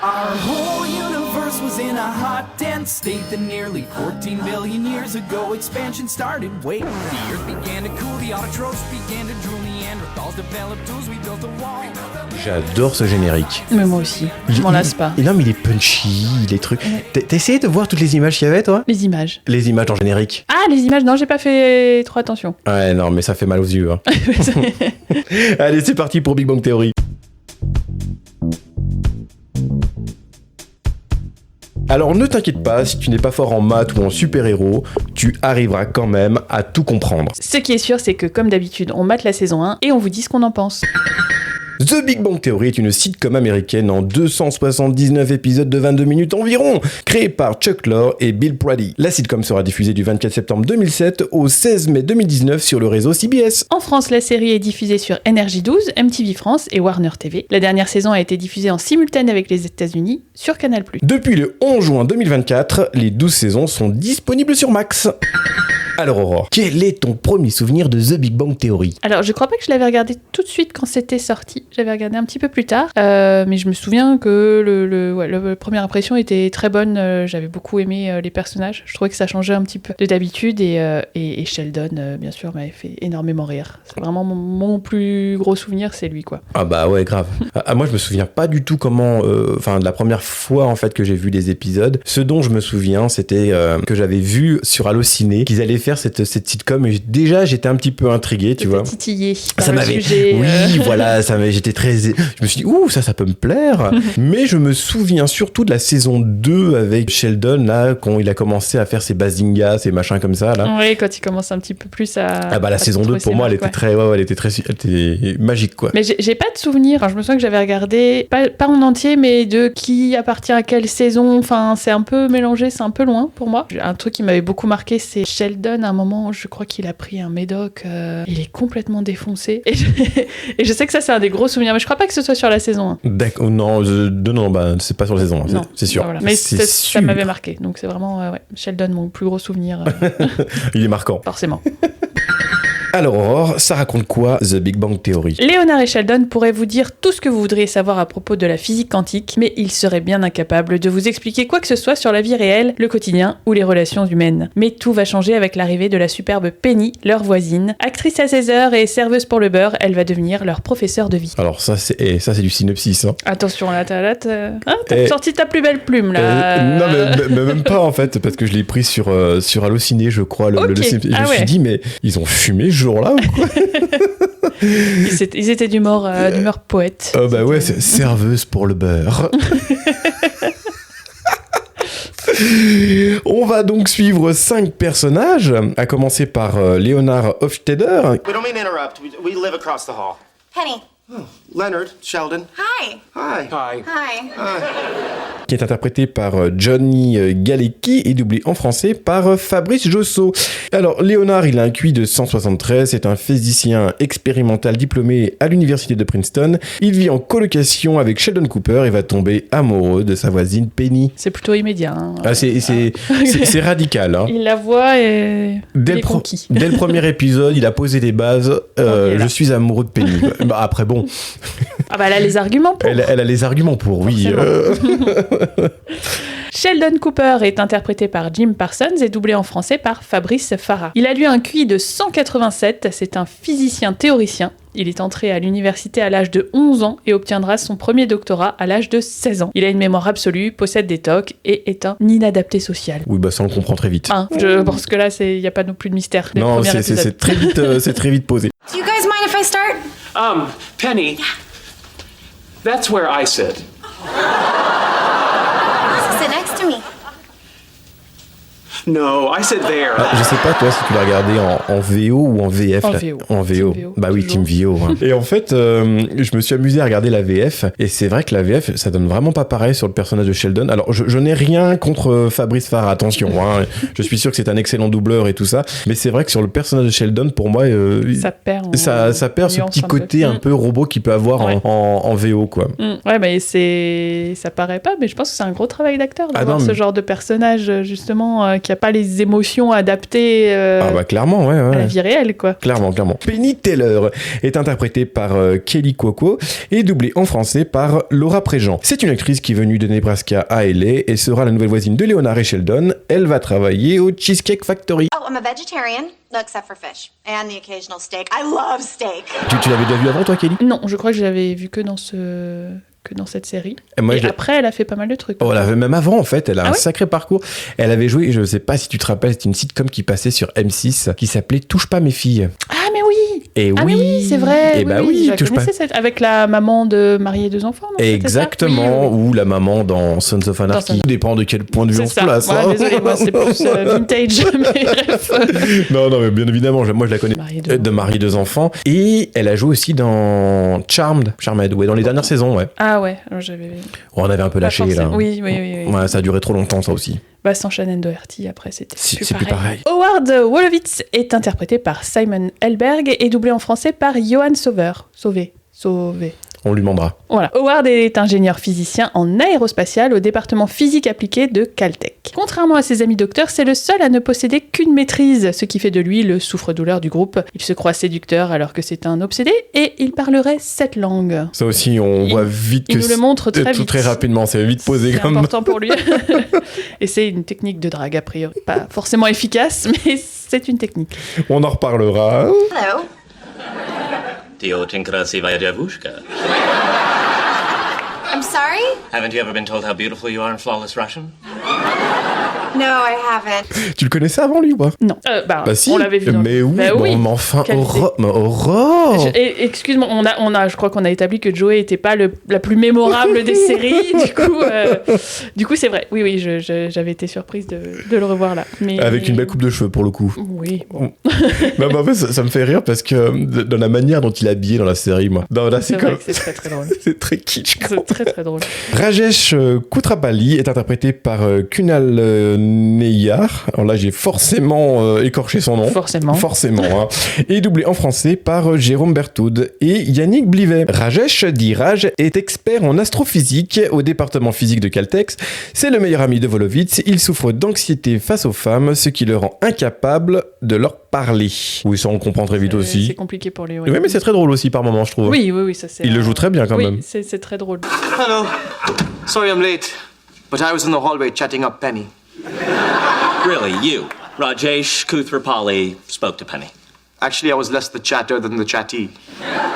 Our whole universe was in a hot, dense state that nearly 14 billion years ago expansion started. Wait, the earth began to cool, the autotrophs began to drool, Neanderthals developed tools, we built a wall. J'adore ce générique. Mais moi aussi, je m'en lasse pas. Et non, mais il est punchy, les trucs. T'as essayé de voir toutes les images qu'il y avait, toi ? Les images. Les images en générique. Ah, les images, non, j'ai pas fait trop attention. Ouais, non, mais ça fait mal aux yeux. Hein. Allez, c'est parti pour Big Bang Theory. Alors ne t'inquiète pas, si tu n'es pas fort en maths ou en super-héros, tu arriveras quand même à tout comprendre. Ce qui est sûr, c'est que comme d'habitude, on mate la saison 1 et on vous dit ce qu'on en pense. The Big Bang Theory est une sitcom américaine en 279 épisodes de 22 minutes environ, créée par Chuck Lorre et Bill Prady. La sitcom sera diffusée du 24 septembre 2007 au 16 mai 2019 sur le réseau CBS. En France, la série est diffusée sur NRJ12, MTV France et Warner TV. La dernière saison a été diffusée en simultané avec les États-Unis sur Canal+. Depuis le 11 juin 2024, les 12 saisons sont disponibles sur Max. Alors Aurore, quel est ton premier souvenir de The Big Bang Theory ? Alors, je crois pas que je l'avais regardé tout de suite quand c'était sorti. J'avais regardé un petit peu plus tard. Mais je me souviens que la première impression était très bonne. J'avais beaucoup aimé les personnages. Je trouvais que ça changeait un petit peu de d'habitude. Et Sheldon, bien sûr, m'avait fait énormément rire. C'est vraiment mon plus gros souvenir, c'est lui, quoi. Ah bah ouais, grave. Moi, je me souviens pas du tout comment... de la première fois, en fait, que j'ai vu les épisodes. Ce dont je me souviens, c'était que j'avais vu sur Allociné qu'ils allaient faire cette sitcom. Et déjà, j'étais un petit peu intrigué, tu vois. Titillé par ça le m'avait... sujet. Oui, voilà, j'étais très... Je me suis dit, ouh, ça peut me plaire. Mais je me souviens surtout de la saison 2 avec Sheldon, là, quand il a commencé à faire ses bazingas, ses machins comme ça, là. Oui, quand il commence un petit peu plus à... Ah bah la saison 2, pour moi, elle était magique, quoi. Mais j'ai pas de souvenir. Hein. Je me souviens que j'avais regardé, pas en entier, mais de qui appartient à quelle saison. Enfin, c'est un peu mélangé, c'est un peu loin pour moi. Un truc qui m'avait beaucoup marqué, c'est Sheldon. À un moment, je crois qu'il a pris un médoc. Il est complètement défoncé. Et je sais que ça, c'est un des gros souvenirs. Mais je crois pas que ce soit sur la saison 1. D'accord, non, c'est pas sur la saison 1, c'est sûr. Bah voilà. Mais c'est ça m'avait marqué. Donc c'est vraiment Sheldon, mon plus gros souvenir. Il est marquant. Forcément. Alors Aurore, ça raconte quoi The Big Bang Theory ? Léonard et Sheldon pourraient vous dire tout ce que vous voudriez savoir à propos de la physique quantique, mais ils seraient bien incapables de vous expliquer quoi que ce soit sur la vie réelle, le quotidien ou les relations humaines. Mais tout va changer avec l'arrivée de la superbe Penny, leur voisine. Actrice à 16 heures et serveuse pour le beurre, elle va devenir leur professeur de vie. Alors ça c'est du synopsis, hein. Attention là, t'as sorti ta plus belle plume là. Non mais même pas en fait, parce que je l'ai pris sur Allociné, je crois. Je me suis dit, mais ils ont fumé ce jour-là ou quoi ? Ils étaient d'humeur poète. Bah ouais, c'est serveuse pour le beurre. On va donc suivre 5 personnages, à commencer par Leonard Hofstadter. We don't mean to interrupt. We live across the hall. Penny. Oh, Leonard, Sheldon. Hi. Hi. Hi. Hi. Qui est interprété par Johnny Galecki et doublé en français par Fabrice Josso. Alors, Léonard, il a un QI de 173, c'est un physicien expérimental diplômé à l'université de Princeton. Il vit en colocation avec Sheldon Cooper et va tomber amoureux de sa voisine Penny. C'est plutôt immédiat. Hein. Ah, c'est radical. Hein. Il la voit et il est conquis. Dès le premier épisode, il a posé des bases. Je suis amoureux de Penny. Bah, après, bon. Ah bah elle a les arguments pour. Elle a les arguments pour, oui. Sheldon Cooper est interprété par Jim Parsons et doublé en français par Fabrice Farah. Il a lui un QI de 187, c'est un physicien théoricien. Il est entré à l'université à l'âge de 11 ans et obtiendra son premier doctorat à l'âge de 16 ans. Il a une mémoire absolue, possède des TOC et est un inadapté social. Oui, bah ça on le comprend très vite. Je pense que là, il n'y a pas non plus de mystère. Non, c'est très vite posé. Do you guys mind if I start? Penny, that's where I sit. Sit next to me. No, I sit there. Je sais pas, toi, si tu l'as regardé en VO ou en VF. En là. VO. En VO. Bah oui, Team VO. Hein. Et en fait, je me suis amusé à regarder la VF. Et c'est vrai que la VF, ça donne vraiment pas pareil sur le personnage de Sheldon. Alors, je n'ai rien contre Fabrice Farah, attention. Hein. Je suis sûr que c'est un excellent doubleur et tout ça. Mais c'est vrai que sur le personnage de Sheldon, pour moi, ça perd ce petit côté un peu robot qu'il peut avoir en VO, quoi. Ouais, mais ça paraît pas, mais je pense que c'est un gros travail d'acteur d'avoir ce genre de personnage, justement, qui a pas les émotions adaptées Ah bah clairement, ouais. à la vie réelle, quoi. Clairement. Penny Taylor est interprétée par Kelly Cuoco et doublée en français par Laura Préjean. C'est une actrice qui est venue de Nebraska à LA et sera la nouvelle voisine de Leonard et Sheldon. Elle va travailler au Cheesecake Factory. Oh, I'm a vegetarian, except for fish and the occasional steak. I love steak. Tu l'avais déjà vu avant toi, Kelly? Non, je crois que je l'avais vu que dans cette série. Et moi, et après, elle a fait pas mal de trucs. Oh, elle avait même avant, en fait. Elle a Ah un ouais sacré parcours. Elle avait joué, je sais pas si tu te rappelles, c'était une sitcom qui passait sur M6 qui s'appelait Touche pas mes filles. Ah, mais oui. Et Ah, mais oui, c'est vrai. Et bah oui, je la touche pas. connaissais, avec la maman de marier 2 enfants, non? Exactement, C'était ça ou la maman dans Sons of Anarchy. Sons- Tout dépend de quel point de vue on C'est se ça. place. Ouais, hein. désolé, moi, c'est plus vintage. Mais bref. Non, mais bien évidemment, moi je la connais Marier de marier 2 enfants. Et elle a joué aussi dans Charmed, ouais, dans les dernières saisons, ouais. Ah ouais, alors j'avais... Oh, on avait un peu Pas lâché là. forcément. Oui. Ouais, ça a duré trop longtemps, ça aussi. Bah, sans Shannon Doherty, après, c'était C'est plus pareil. Howard Wolowitz est interprété par Simon Helberg et doublé en français par Johan Sauvé. On lui demandera. Voilà. Howard est ingénieur physicien en aérospatial au département physique appliquée de Caltech. Contrairement à ses amis docteurs, c'est le seul à ne posséder qu'une maîtrise, ce qui fait de lui le souffre-douleur du groupe. Il se croit séducteur alors que c'est un obsédé et il parlerait 7 langues. Ça aussi, on voit vite que Il nous le montre très vite. très rapidement, c'est vite posé C'est comme. important pour lui. Et c'est une technique de drague, a priori. Pas forcément efficace, mais c'est une technique. On en reparlera. Hello. Ты очень красивая девушка. I'm sorry? Haven't you ever been told how beautiful you are in flawless Russian? No, I haven't. Tu le connaissais avant lui ou pas? Non. Bah si. On l'avait vu dans Mais oui, Bah bon, mais enfin, Quelle Aurore. Excuse-moi, je crois qu'on a établi que Joey était pas la plus mémorable des séries. Du coup, c'est vrai. Oui, j'avais été surprise de le revoir là. Mais Avec une belle coupe de cheveux pour le coup. Oui. Bon. Non, mais en fait, ça me fait rire parce que dans la manière dont il est habillé dans la série, moi. Non, là, C'est c'est vrai comme. que c'est très très drôle. C'est très kitsch. quoi. C'est très très drôle. Rajesh Kutrapali est interprété par Kunal Neyar. Alors là, j'ai forcément écorché son nom. Forcément. Hein. Et doublé en français par Jérôme Berthoud et Yannick Blivet. Rajesh, dit Raj, est expert en astrophysique au département physique de Caltech. C'est le meilleur ami de Wolowitz. Il souffre d'anxiété face aux femmes, ce qui le rend incapable de leur parler. Oui, ça on le comprend très vite C'est aussi. compliqué pour lui. Oui, mais c'est très drôle aussi par moment, je trouve. Oui, ça c'est. Il le joue très bien quand même. Oui, c'est très drôle. Hello. Sorry I'm late, but I was in the hallway chatting up Penny. Really, you, Rajesh Kuthrapali, spoke to Penny. Actually, I was less the chatter than the chatty.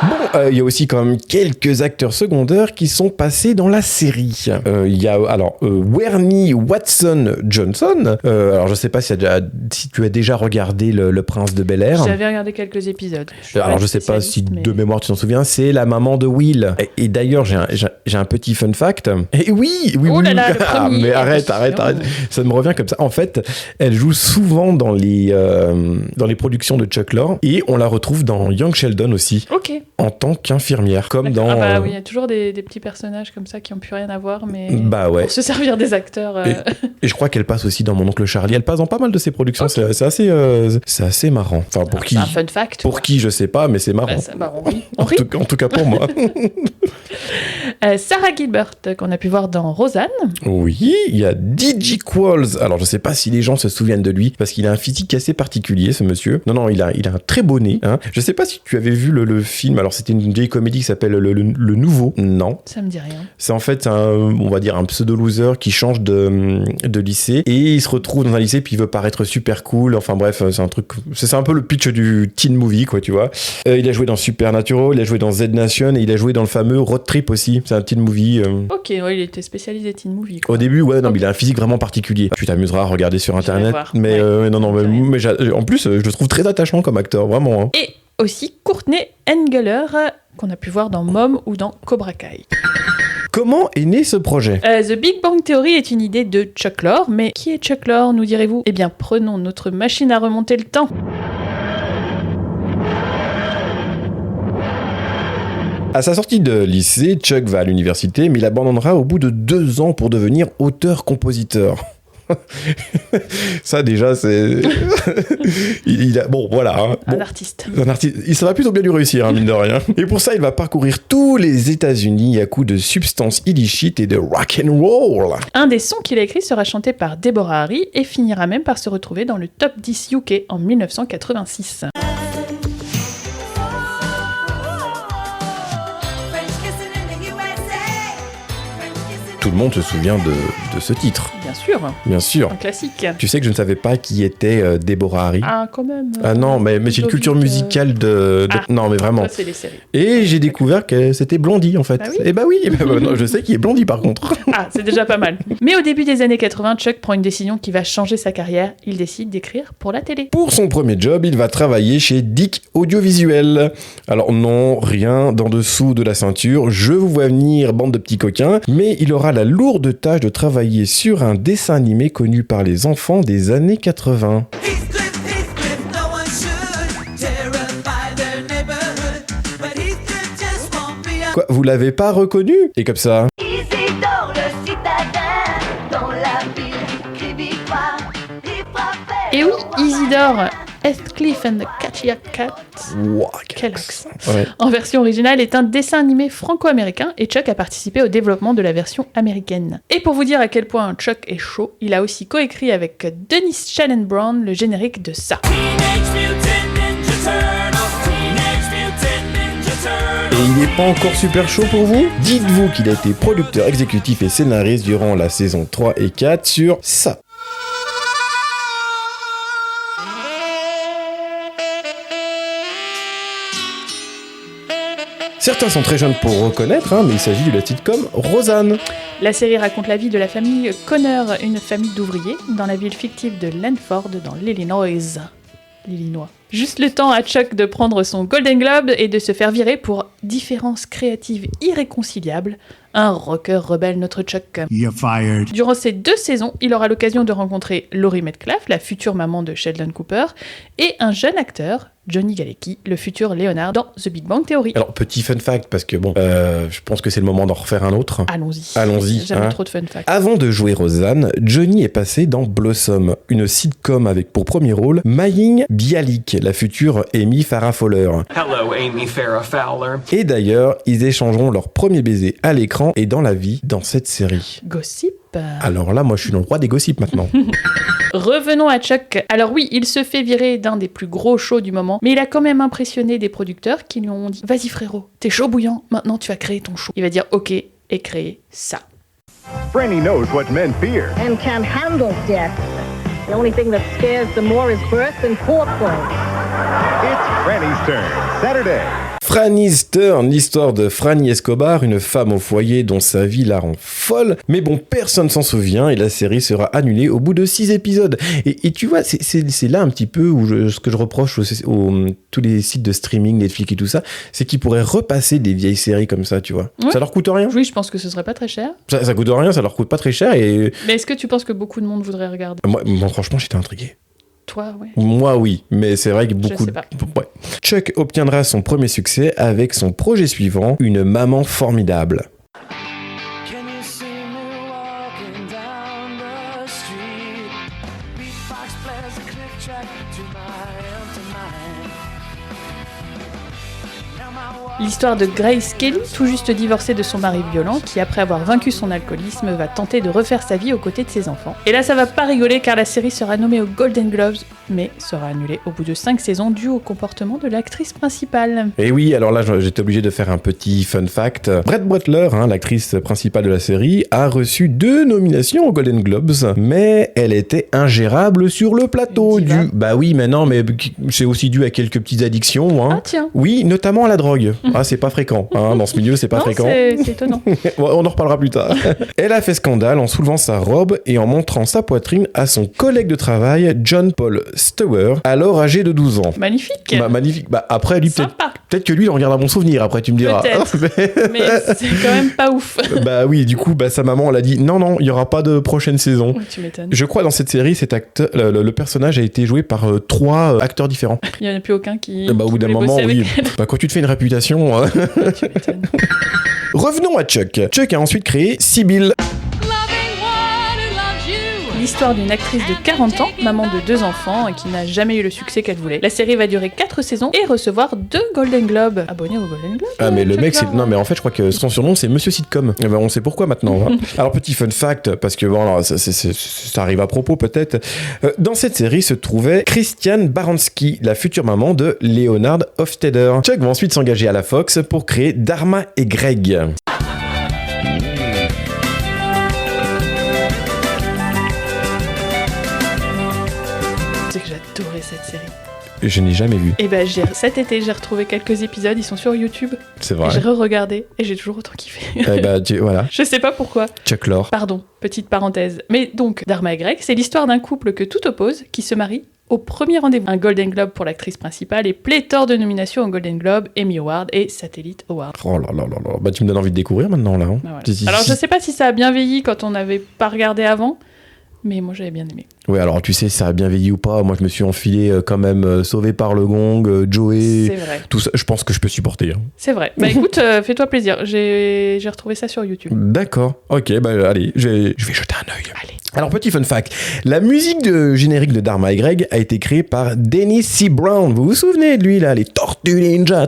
Bon, il y a aussi quand même quelques acteurs secondaires qui sont passés dans la série. Il y a alors Wernie Watson Johnson. Alors je sais pas si tu as déjà regardé Le Prince de Bel-Air. J'avais regardé quelques épisodes. Alors je sais pas si spécialiste, mais- de mémoire tu t'en souviens, c'est la maman de Will. Et d'ailleurs j'ai un petit fun fact. Et oui. Oh là là, le Ah, premier, mais arrête. attention. Ça me revient comme ça. En fait, elle joue souvent dans les productions de Chuck Lorre et on la retrouve dans Young Sheldon aussi. Ok. En tant qu'infirmière, comme dans. Ah bah oui, il y a toujours des petits personnages comme ça qui n'ont plus rien à voir, mais Bah ouais. pour se servir des acteurs. Et je crois qu'elle passe aussi dans Mon oncle Charlie. Elle passe dans pas mal de ses productions. Ok. C'est assez marrant. Enfin, pour qui C'est un fun fact. Pour qui, je sais pas, mais c'est marrant. Bah, c'est marrant, oui. On En rit. tout cas pour moi. Sarah Gilbert, qu'on a pu voir dans Roseanne. Oui, il y a DJ Qualls. Alors, je sais pas si les gens se souviennent de lui, parce qu'il a un physique assez particulier, ce monsieur. Non, il a un très beau nez. Hein. Je sais pas si tu avais vu le film. Alors, c'était une vieille comédie qui s'appelle le Nouveau. Non. Ça me dit rien. C'est en fait on va dire un pseudo-loser qui change de lycée et il se retrouve dans un lycée puis il veut paraître super cool. Enfin bref, c'est un peu le pitch du teen movie, quoi, tu vois. Il a joué dans Supernatural, il a joué dans Z Nation et il a joué dans le fameux Road Trip aussi. C'est un teen movie. Ok, ouais, il était spécialisé teen movie. Quoi. Au début, ouais, non, mais il a un physique vraiment particulier. Tu t'amuseras à regarder sur vais internet. voir. Mais Ouais. en plus, je le trouve très attachant comme acteur, vraiment. Hein. Et aussi Courtney Engeler, qu'on a pu voir dans Mom ou dans Cobra Kai. Comment est né ce projet? The Big Bang Theory est une idée de Chuck Lorre, mais qui est Chuck Lorre, nous direz-vous? Eh bien, prenons notre machine à remonter le temps. À sa sortie de lycée, Chuck va à l'université, mais il abandonnera au bout de 2 ans pour devenir auteur-compositeur. Ça, déjà, c'est... il a... Bon, voilà. Hein. Un Bon. artiste. Un artiste. Ça va plutôt bien lui réussir, hein, mine de rien. Et pour ça, il va parcourir tous les États-Unis à coups de substances illicites et de rock and roll. Un des sons qu'il a écrit sera chanté par Deborah Harry et finira même par se retrouver dans le top 10 UK en 1986. Tout le monde se souvient de ce titre, Bien sûr, bien sûr. un classique. Tu sais que je ne savais pas qui était Deborah Harry. Ah, quand même. Ah non, mais c'est une culture musicale de... Ah. Non, mais vraiment. Toi, c'est les séries. Et j'ai découvert que c'était Blondie, en fait. Bah oui. Et bah oui, non, je sais qui est Blondie, par contre. Ah, c'est déjà pas mal. Mais au début des années 80, Chuck prend une décision qui va changer sa carrière. Il décide d'écrire pour la télé. Pour son premier job, il va travailler chez Dick Audiovisuel. Alors non, rien d'en dessous de la ceinture, je vous vois venir, bande de petits coquins, mais il aura la lourde tâche de travailler sur un dessin animé connu par les enfants des années 80. Quoi, vous l'avez pas reconnu? Et comme ça? Isidore le citadin, dans la ville des victoires, il frappait. Et oui, Isidore, Heathcliff and the Catchy Cat, Ouah, quel accent, Ouais. en version originale, est un dessin animé franco-américain et Chuck a participé au développement de la version américaine. Et pour vous dire à quel point Chuck est chaud, il a aussi coécrit avec Dennis Shannon Brown le générique de ça. Et il n'est pas encore super chaud pour vous? Dites-vous qu'il a été producteur exécutif et scénariste durant la saison 3 et 4 sur ça. Certains sont très jeunes pour reconnaître, hein, mais il s'agit de la sitcom Roseanne. La série raconte la vie de la famille Connor, une famille d'ouvriers, dans la ville fictive de Lanford, dans l'Illinois. Juste le temps à Chuck de prendre son Golden Globe et de se faire virer pour différences créatives irréconciliables. Un rocker rebelle, notre Chuck. You're fired. Durant ces 2 saisons, il aura l'occasion de rencontrer Laurie Metcalf, la future maman de Sheldon Cooper, et un jeune acteur, Johnny Galecki, le futur Leonard dans The Big Bang Theory. Alors, petit fun fact, parce que bon, je pense que c'est le moment d'en refaire un autre. Allons-y. Allons-y, Jamais hein. trop de fun facts. Avant de jouer Roseanne, Johnny est passé dans Blossom, une sitcom avec pour premier rôle Mayim Bialik, la future Amy Farrah Fowler. Hello, Amy Farrah Fowler. Et d'ailleurs, ils échangeront leur premier baiser à l'écran et dans la vie dans cette série. Gossip. Alors là, moi je suis le roi des gossips maintenant. Revenons à Chuck. Alors oui, il se fait virer d'un des plus gros shows du moment, mais il a quand même impressionné des producteurs qui lui ont dit « Vas-y frérot, t'es chaud bouillant, maintenant tu vas créer ton show. » Il va dire « Ok » et créer ça. Franny knows what men fear. And can handle death. The only thing that scares them more is birth and foreplay. It's Franny's turn. Saturday. Franny's Turn, l'histoire de Franny Escobar, une femme au foyer dont sa vie la rend folle. Mais bon, personne s'en souvient et la série sera annulée au bout de 6 épisodes. Et tu vois, c'est là un petit peu où ce que je reproche tous les sites de streaming, Netflix et tout ça, c'est qu'ils pourraient repasser des vieilles séries comme ça, tu vois. Ouais. Ça leur coûte rien. Oui, je pense que ce serait pas très cher. Ça coûte rien, ça leur coûte pas très cher et Mais est-ce que tu penses que beaucoup de monde voudrait regarder? moi franchement, j'étais intrigué. Toi, ouais. Moi, oui, mais c'est vrai que beaucoup... sais pas. Ouais. Chuck obtiendra son premier succès avec son projet suivant, Une maman formidable. Can you see me walking down the street? Beatbox plays a click track to my empty mind. Now my L'histoire de Grace Kelly, tout juste divorcée de son mari violent, qui après avoir vaincu son alcoolisme va tenter de refaire sa vie aux côtés de ses enfants. Et là ça va pas rigoler car la série sera nommée aux Golden Globes, mais sera annulée au bout de 5 saisons dû au comportement de l'actrice principale. Et oui, alors là, j'étais obligé de faire un petit fun fact. Brett Butler, l'actrice principale de la série, a reçu 2 nominations aux Golden Globes, mais elle était ingérable sur le plateau. Bah oui, mais non, mais c'est aussi dû à quelques petites addictions. Hein. Ah tiens. Oui, notamment à la drogue. Ah, c'est pas fréquent. Hein, dans ce milieu, c'est pas Non, fréquent. c'est étonnant. On en reparlera plus tard. Elle a fait scandale en soulevant sa robe et en montrant sa poitrine à son collègue de travail, John Paul Stower, alors âgé de 12 ans. Magnifique. Magnifique. Bah, après, lui, Sympa. peut-être que lui, il en gardera bon souvenir, après, tu me diras. Peut-être. Mais c'est quand même pas ouf. Bah oui, du coup, sa maman, elle a dit non, il y aura pas de prochaine saison. Tu m'étonnes. Je crois dans cette série, le personnage a été joué par 3 acteurs différents. Il n'y en a plus aucun qui. Bah, au bout d'un voulait moment, bosser oui. avec elle. Bah, quand tu te fais une réputation. Hein. Tu m'étonnes. Revenons à Chuck. Chuck a ensuite créé Sibyl. l'histoire d'une actrice de 40 ans, maman de 2 enfants et qui n'a jamais eu le succès qu'elle voulait. La série va durer 4 saisons et recevoir 2 Golden Globes. Abonné au Golden Globe. Ah mais le Chuck mec c'est... Lorre. Non mais en fait je crois que son surnom c'est Monsieur Sitcom. Eh ben, on sait pourquoi maintenant. Hein. Alors petit fun fact, parce que bon, alors, ça arrive à propos peut-être. Dans cette série se trouvait Christiane Baranski, la future maman de Leonard Hofstadter. Chuck va ensuite s'engager à la Fox pour créer Dharma et Greg. C'est que j'adorais cette série. Je n'ai jamais vu. Et ben cet été j'ai retrouvé quelques épisodes, ils sont sur YouTube. C'est Et vrai. j'ai re-regardé et j'ai toujours autant kiffé. Eh ben, voilà. Je sais pas pourquoi. Chuck Lorre. Pardon, petite parenthèse. Mais donc, Dharma et Greg, c'est l'histoire d'un couple que tout oppose, qui se marie au premier rendez-vous. Un Golden Globe pour l'actrice principale et pléthore de nominations au Golden Globe, Emmy Award et Satellite Award. Oh là là là là. Bah tu me donnes envie de découvrir maintenant là. Hein. Bah voilà. Alors je sais pas si ça a bien vieilli quand on n'avait pas regardé avant, mais moi j'avais bien aimé. Ouais, alors tu sais, ça a bien vieilli ou pas. Moi, je me suis enfilé quand même Sauvé par le Gong, Joey. C'est vrai. Tout ça, je pense que je peux supporter. Hein. C'est vrai. Bah écoute, fais-toi plaisir. J'ai retrouvé ça sur YouTube. D'accord. Ok, bah allez, je vais jeter un œil. Allez. Alors, petit fun fact. La musique de générique de Dharma et Greg a été créée par Dennis C. Brown. Vous vous souvenez de lui, là, les Tortues Ninja.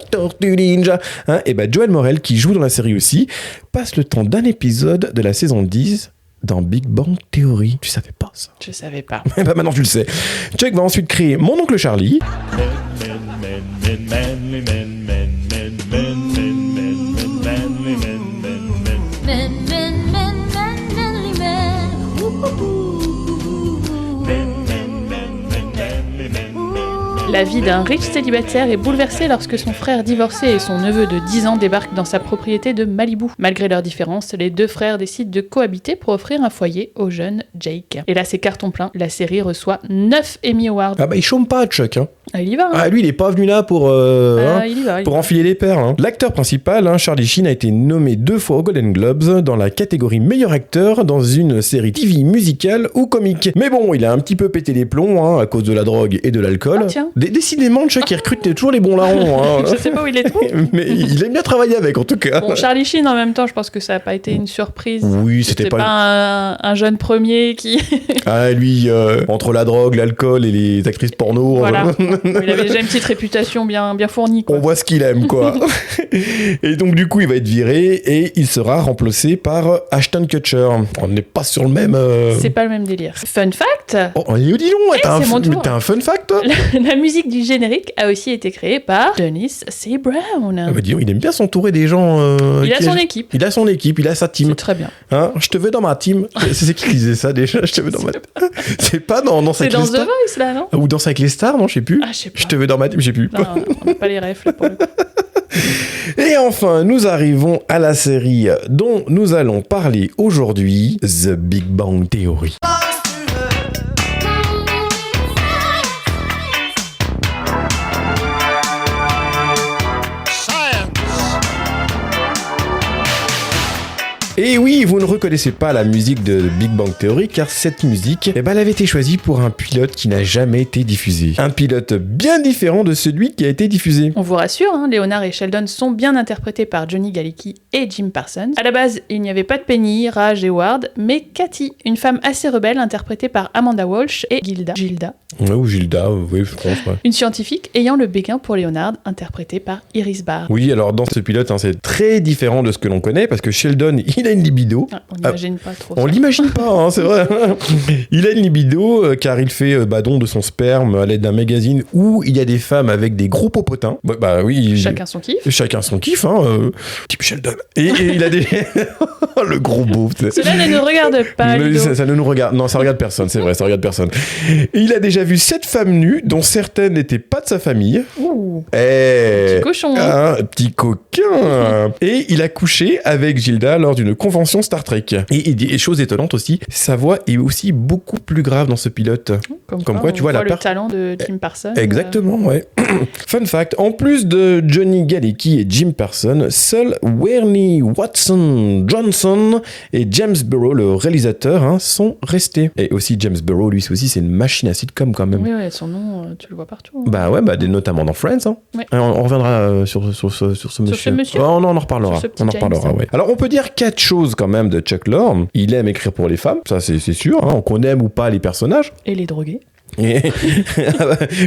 Hein, et bah, Joel Morel, qui joue dans la série aussi, passe le temps d'un épisode de la saison 10 dans Big Bang Theory. Tu savais pas ça? Je savais pas. Bah maintenant tu le sais. Chuck va ensuite créer Mon oncle Charlie. La vie d'un riche célibataire est bouleversée lorsque son frère divorcé et son neveu de 10 ans débarquent dans sa propriété de Malibu. Malgré leurs différences, les deux frères décident de cohabiter pour offrir un foyer au jeune Jake. Et là, c'est carton plein. La série reçoit 9 Emmy Awards. Ah bah il chôme pas Chuck. Hein. Ah, il y va. Hein. Ah lui il est pas venu là pour Il y va. pour enfiler les perles. Hein. L'acteur principal, hein, Charlie Sheen, a été nommé 2 fois aux Golden Globes dans la catégorie meilleur acteur dans une série TV musicale ou comique. Mais bon, il a un petit peu pété les plombs hein, à cause de la drogue et de l'alcool. Ah, tiens. Décidément, Chuck il recrute toujours les bons larrons. Hein. Je sais pas où il est trop. Mais il aime bien travailler avec en tout cas. Bon, Charlie Sheen en même temps, je pense que ça n'a pas été une surprise. Oui, c'était pas un jeune premier qui. Ah lui, entre la drogue, l'alcool et les actrices porno. Voilà. Il avait déjà une petite réputation bien fournie. Quoi. On voit ce qu'il aime, quoi. Et donc, du coup, il va être viré et il sera remplacé par Ashton Kutcher. On n'est pas sur le même... C'est pas le même délire. Fun fact. Oh, dis donc, c'est mon tour. t'as un fun fact, toi? La musique du générique a aussi été créée par Dennis C. Brown. Ah bah, dis donc, il aime bien s'entourer des gens... il a son équipe. Il a son équipe, il a sa team. C'est très bien. Hein, je te veux dans ma team. C'est qui disait ça déjà? Je te veux dans ma team. C'est pas dans C'est avec dans les The stars. Voice, là, non? Ou Danse avec les stars, non? Je sais plus. Ah, je sais pas. Je te veux dans ma team, je sais plus. Non, on n'a pas les refs, là, pour le coup. Et enfin, nous arrivons à la série dont nous allons parler aujourd'hui, The Big Bang Theory. Et oui, vous ne reconnaissez pas la musique de Big Bang Theory car cette musique, elle avait été choisie pour un pilote qui n'a jamais été diffusé. Un pilote bien différent de celui qui a été diffusé. On vous rassure, hein, Leonard et Sheldon sont bien interprétés par Johnny Galecki et Jim Parsons. À la base, il n'y avait pas de Penny, Raj et Ward, mais Cathy, une femme assez rebelle interprétée par Amanda Walsh et Gilda. Ouais, ou Gilda, oui, je pense. Ouais. Une scientifique ayant le béguin pour Leonard, interprétée par Iris Barr. Oui, alors dans ce pilote, hein, c'est très différent de ce que l'on connaît parce que Sheldon, il a une libido. Ah, on n'imagine pas trop. On l'imagine pas, hein, c'est vrai. Il a une libido car il fait don de son sperme à l'aide d'un magazine où il y a des femmes avec des gros popotins. Bah oui. Chacun son kiff. Chacun son kiff, hein, type Sheldon. Et il a des... le gros beauf. Cela ne nous regarde pas, Ludo. Ça ne nous regarde... Non, ça regarde personne, c'est vrai, ça regarde personne. Et il a déjà vu 7 femmes nues, dont certaines n'étaient pas de sa famille. Ouh. Petit cochon. Un petit coquin. Et il a couché avec Gilda lors d'une convention Star Trek. Et chose étonnante aussi, sa voix est aussi beaucoup plus grave dans ce pilote. Comme quoi, tu vois le talent de Jim Parsons. Exactement, ouais. Fun fact, en plus de Johnny Galecki et Jim Parsons, seul Wernie Watson Johnson et James Burrow, le réalisateur, hein, sont restés. Et aussi James Burrow, lui aussi, c'est une machine à sitcom quand même. Oui, son nom, tu le vois partout. Bah ouais, notamment dans Friends. Hein. Ouais. On reviendra sur ce monsieur. Sur ce monsieur. On en reparlera. Sur ce petit On en reparlera, James. ouais. Alors on peut dire 4 chose quand même de Chuck Lorre. Il aime écrire pour les femmes, ça c'est sûr, hein, qu'on aime ou pas les personnages. Et les drogués. Et...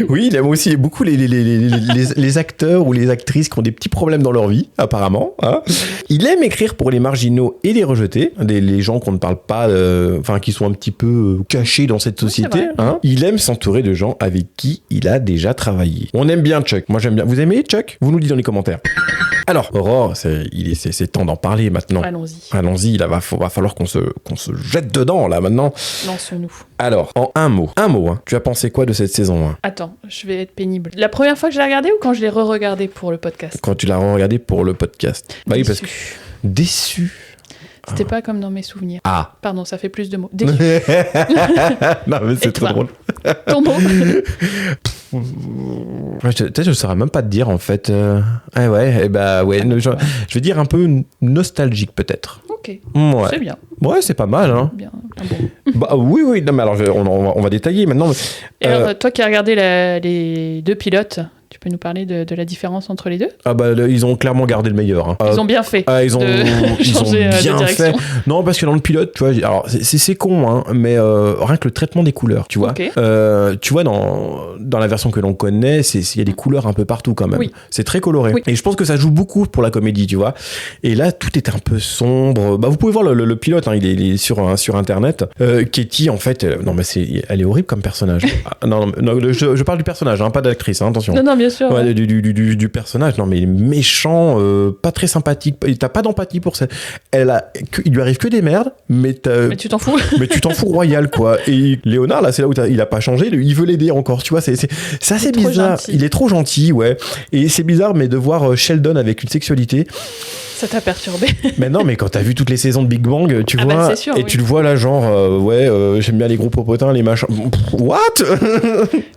oui, il aime aussi beaucoup les acteurs ou les actrices qui ont des petits problèmes dans leur vie, apparemment. Hein. Il aime écrire pour les marginaux et les rejetés, les gens qu'on ne parle pas, enfin qui sont un petit peu cachés dans cette société. Hein. Il aime s'entourer de gens avec qui il a déjà travaillé. On aime bien Chuck. Moi j'aime bien. Vous aimez Chuck ? Vous nous le dites dans les commentaires. Alors, Aurore, c'est temps d'en parler maintenant. Allons-y, là, va falloir qu'on se jette dedans, là, maintenant. Lançons-nous. Alors, en un mot, hein, tu as pensé quoi de cette saison 1 ? Attends, je vais être pénible. La première fois que je l'ai regardé ou quand je l'ai re-regardé pour le podcast ? Quand tu l'as regardé pour le podcast. Bah oui, parce que... Déçu. C'était pas comme dans mes souvenirs. Ah. Pardon, ça fait plus de mots. Déçu. Non, mais c'est trop drôle. Ton mot. Peut-être je ne saurais même pas te dire en fait. Ouais, je vais dire un peu nostalgique peut-être. Ok. Ouais. C'est bien. Ouais, c'est pas mal. Hein. Bien. Bah oui. Non, mais alors on va détailler maintenant. Et alors, toi qui as regardé les deux pilotes. Tu peux nous parler de la différence entre les deux ? Ah bah ils ont clairement gardé le meilleur. Hein. Ils ont bien fait. Ils ont bien fait. Non, parce que dans le pilote, tu vois, alors c'est con, hein, mais rien que le traitement des couleurs, tu vois. Okay. Tu vois dans la version que l'on connaît, il y a des couleurs un peu partout quand même. Oui. C'est très coloré. Oui. Et je pense que ça joue beaucoup pour la comédie, tu vois. Et là, tout est un peu sombre. Bah vous pouvez voir le pilote, hein, il est sur internet. Katie, en fait, non mais elle est horrible comme personnage. non, je parle du personnage, hein, pas de l'actrice, hein, attention. Non, bien sûr. Ouais, du personnage. Non, mais il est méchant, pas très sympathique. T'as pas d'empathie pour ça. Il lui arrive que des merdes, mais tu t'en fous. Mais tu t'en fous royal, quoi. Et Léonard, là, c'est là où il a pas changé. Il veut l'aider encore, tu vois. C'est assez bizarre. Il est trop gentil, ouais. Et c'est bizarre, mais de voir Sheldon avec une sexualité. Ça t'a perturbé. Mais non, mais quand t'as vu toutes les saisons de Big Bang, tu vois, c'est sûr, et tu le vois là, genre, j'aime bien les gros popotins, les machins. What?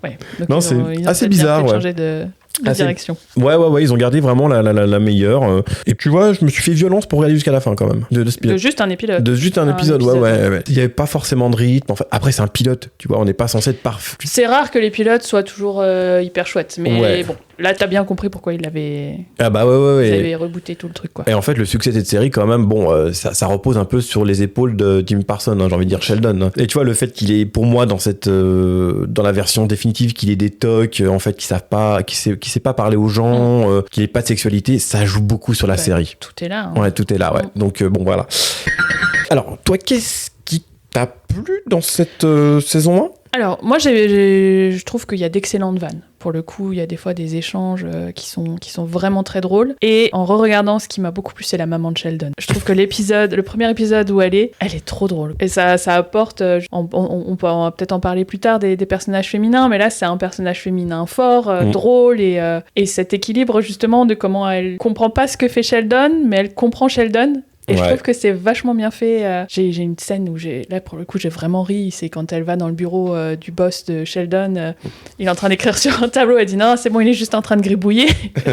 Ouais. Donc non, c'est assez bizarre, ouais. Changer de direction. Ouais, ils ont gardé vraiment la meilleure. Et tu vois, je me suis fait violence pour regarder jusqu'à la fin quand même. De juste un épisode. De juste un épisode, ouais. Il y avait pas forcément de rythme. Enfin, après, c'est un pilote, tu vois, on n'est pas censé être parfait. C'est rare que les pilotes soient toujours hyper chouettes, mais bon. Là, t'as bien compris pourquoi il avait. Ah bah ouais. Il avait rebooté tout le truc, quoi. Et en fait, le succès de cette série, quand même, bon, ça repose un peu sur les épaules de Jim Parsons, hein, j'ai envie de dire Sheldon. Hein. Et tu vois, le fait qu'il est, pour moi, dans la version définitive, qu'il ait des tocs, en fait, qu'il sait pas parler aux gens, qu'il ait pas de sexualité, ça joue beaucoup sur la série. Tout est là. Hein. Ouais, tout est là, ouais. Donc bon, voilà. Alors, toi, qu'est-ce qui t'a plu dans cette saison 1 ? Alors, moi, je trouve qu'il y a d'excellentes vannes. Pour le coup, il y a des fois des échanges qui sont vraiment très drôles. Et en re-regardant, ce qui m'a beaucoup plu, c'est la maman de Sheldon. Je trouve que le premier épisode où elle est trop drôle. Et ça apporte, on va peut-être en parler plus tard, des personnages féminins, mais là, c'est un personnage féminin fort, drôle, et cet équilibre, justement, de comment elle comprend pas ce que fait Sheldon, mais elle comprend Sheldon. Et je trouve que c'est vachement bien fait. J'ai une scène où là, pour le coup, j'ai vraiment ri. C'est quand elle va dans le bureau du boss de Sheldon. Il est en train d'écrire sur un tableau. Elle dit non, c'est bon, il est juste en train de gribouiller.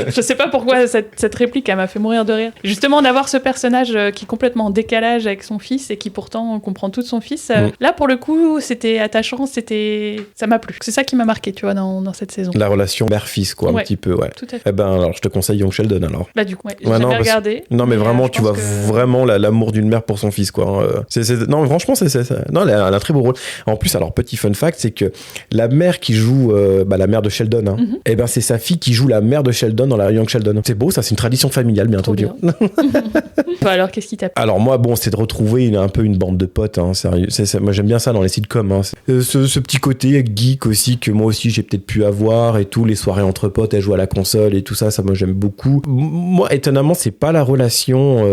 Je sais pas pourquoi cette réplique, elle m'a fait mourir de rire. Justement, d'avoir ce personnage qui est complètement en décalage avec son fils et qui pourtant comprend tout de son fils. Là, pour le coup, c'était attachant. Ça m'a plu. C'est ça qui m'a marqué, tu vois, dans cette saison. La relation mère-fils, quoi, un petit peu, ouais. Tout à fait. Eh ben, alors, je te conseille Young Sheldon, alors. Bah, du coup, j'ai jamais regardé. Non, mais vraiment, tu vois vraiment l'amour d'une mère pour son fils, quoi. Non, franchement, non, elle a un très beau rôle. En plus, alors, petit fun fact, c'est que la mère qui joue la mère de Sheldon, hein, eh ben, c'est sa fille qui joue la mère de Sheldon dans la Young Sheldon. C'est beau, ça, c'est une tradition familiale, bientôt. Alors, qu'est-ce qui t'a plu ? Alors, moi, bon, c'est de retrouver un peu une bande de potes, hein, sérieux. Moi, j'aime bien ça dans les sitcoms. Hein. Ce petit côté geek aussi, que moi aussi, j'ai peut-être pu avoir et tout. Les soirées entre potes, elle joue à la console et tout ça, moi, j'aime beaucoup. Moi, étonnamment, c'est pas la relation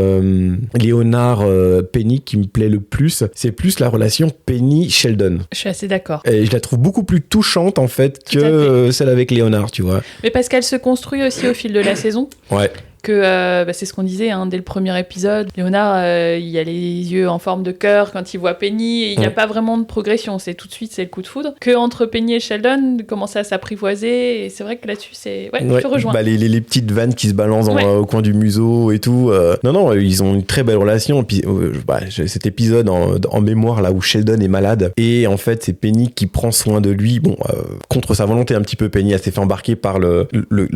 Léonard Penny qui me plaît le plus, c'est plus la relation Penny-Sheldon. Je suis assez d'accord. Et je la trouve beaucoup plus touchante en fait que celle avec Léonard, tu vois. Mais parce qu'elle se construit aussi au fil de la saison. Ouais. Que c'est ce qu'on disait dès le premier épisode. Léonard, il a les yeux en forme de cœur quand il voit Penny, et il n'y a pas vraiment de progression. C'est tout de suite, c'est le coup de foudre. Que entre Penny et Sheldon, de commencer à s'apprivoiser, et c'est vrai que là-dessus, je te rejoins. Bah, les petites vannes qui se balancent au coin du museau et tout. Non, ils ont une très belle relation. Et puis, j'ai cet épisode en mémoire là où Sheldon est malade, et en fait, c'est Penny qui prend soin de lui. Bon, contre sa volonté un petit peu, Penny, elle s'est fait embarquer par le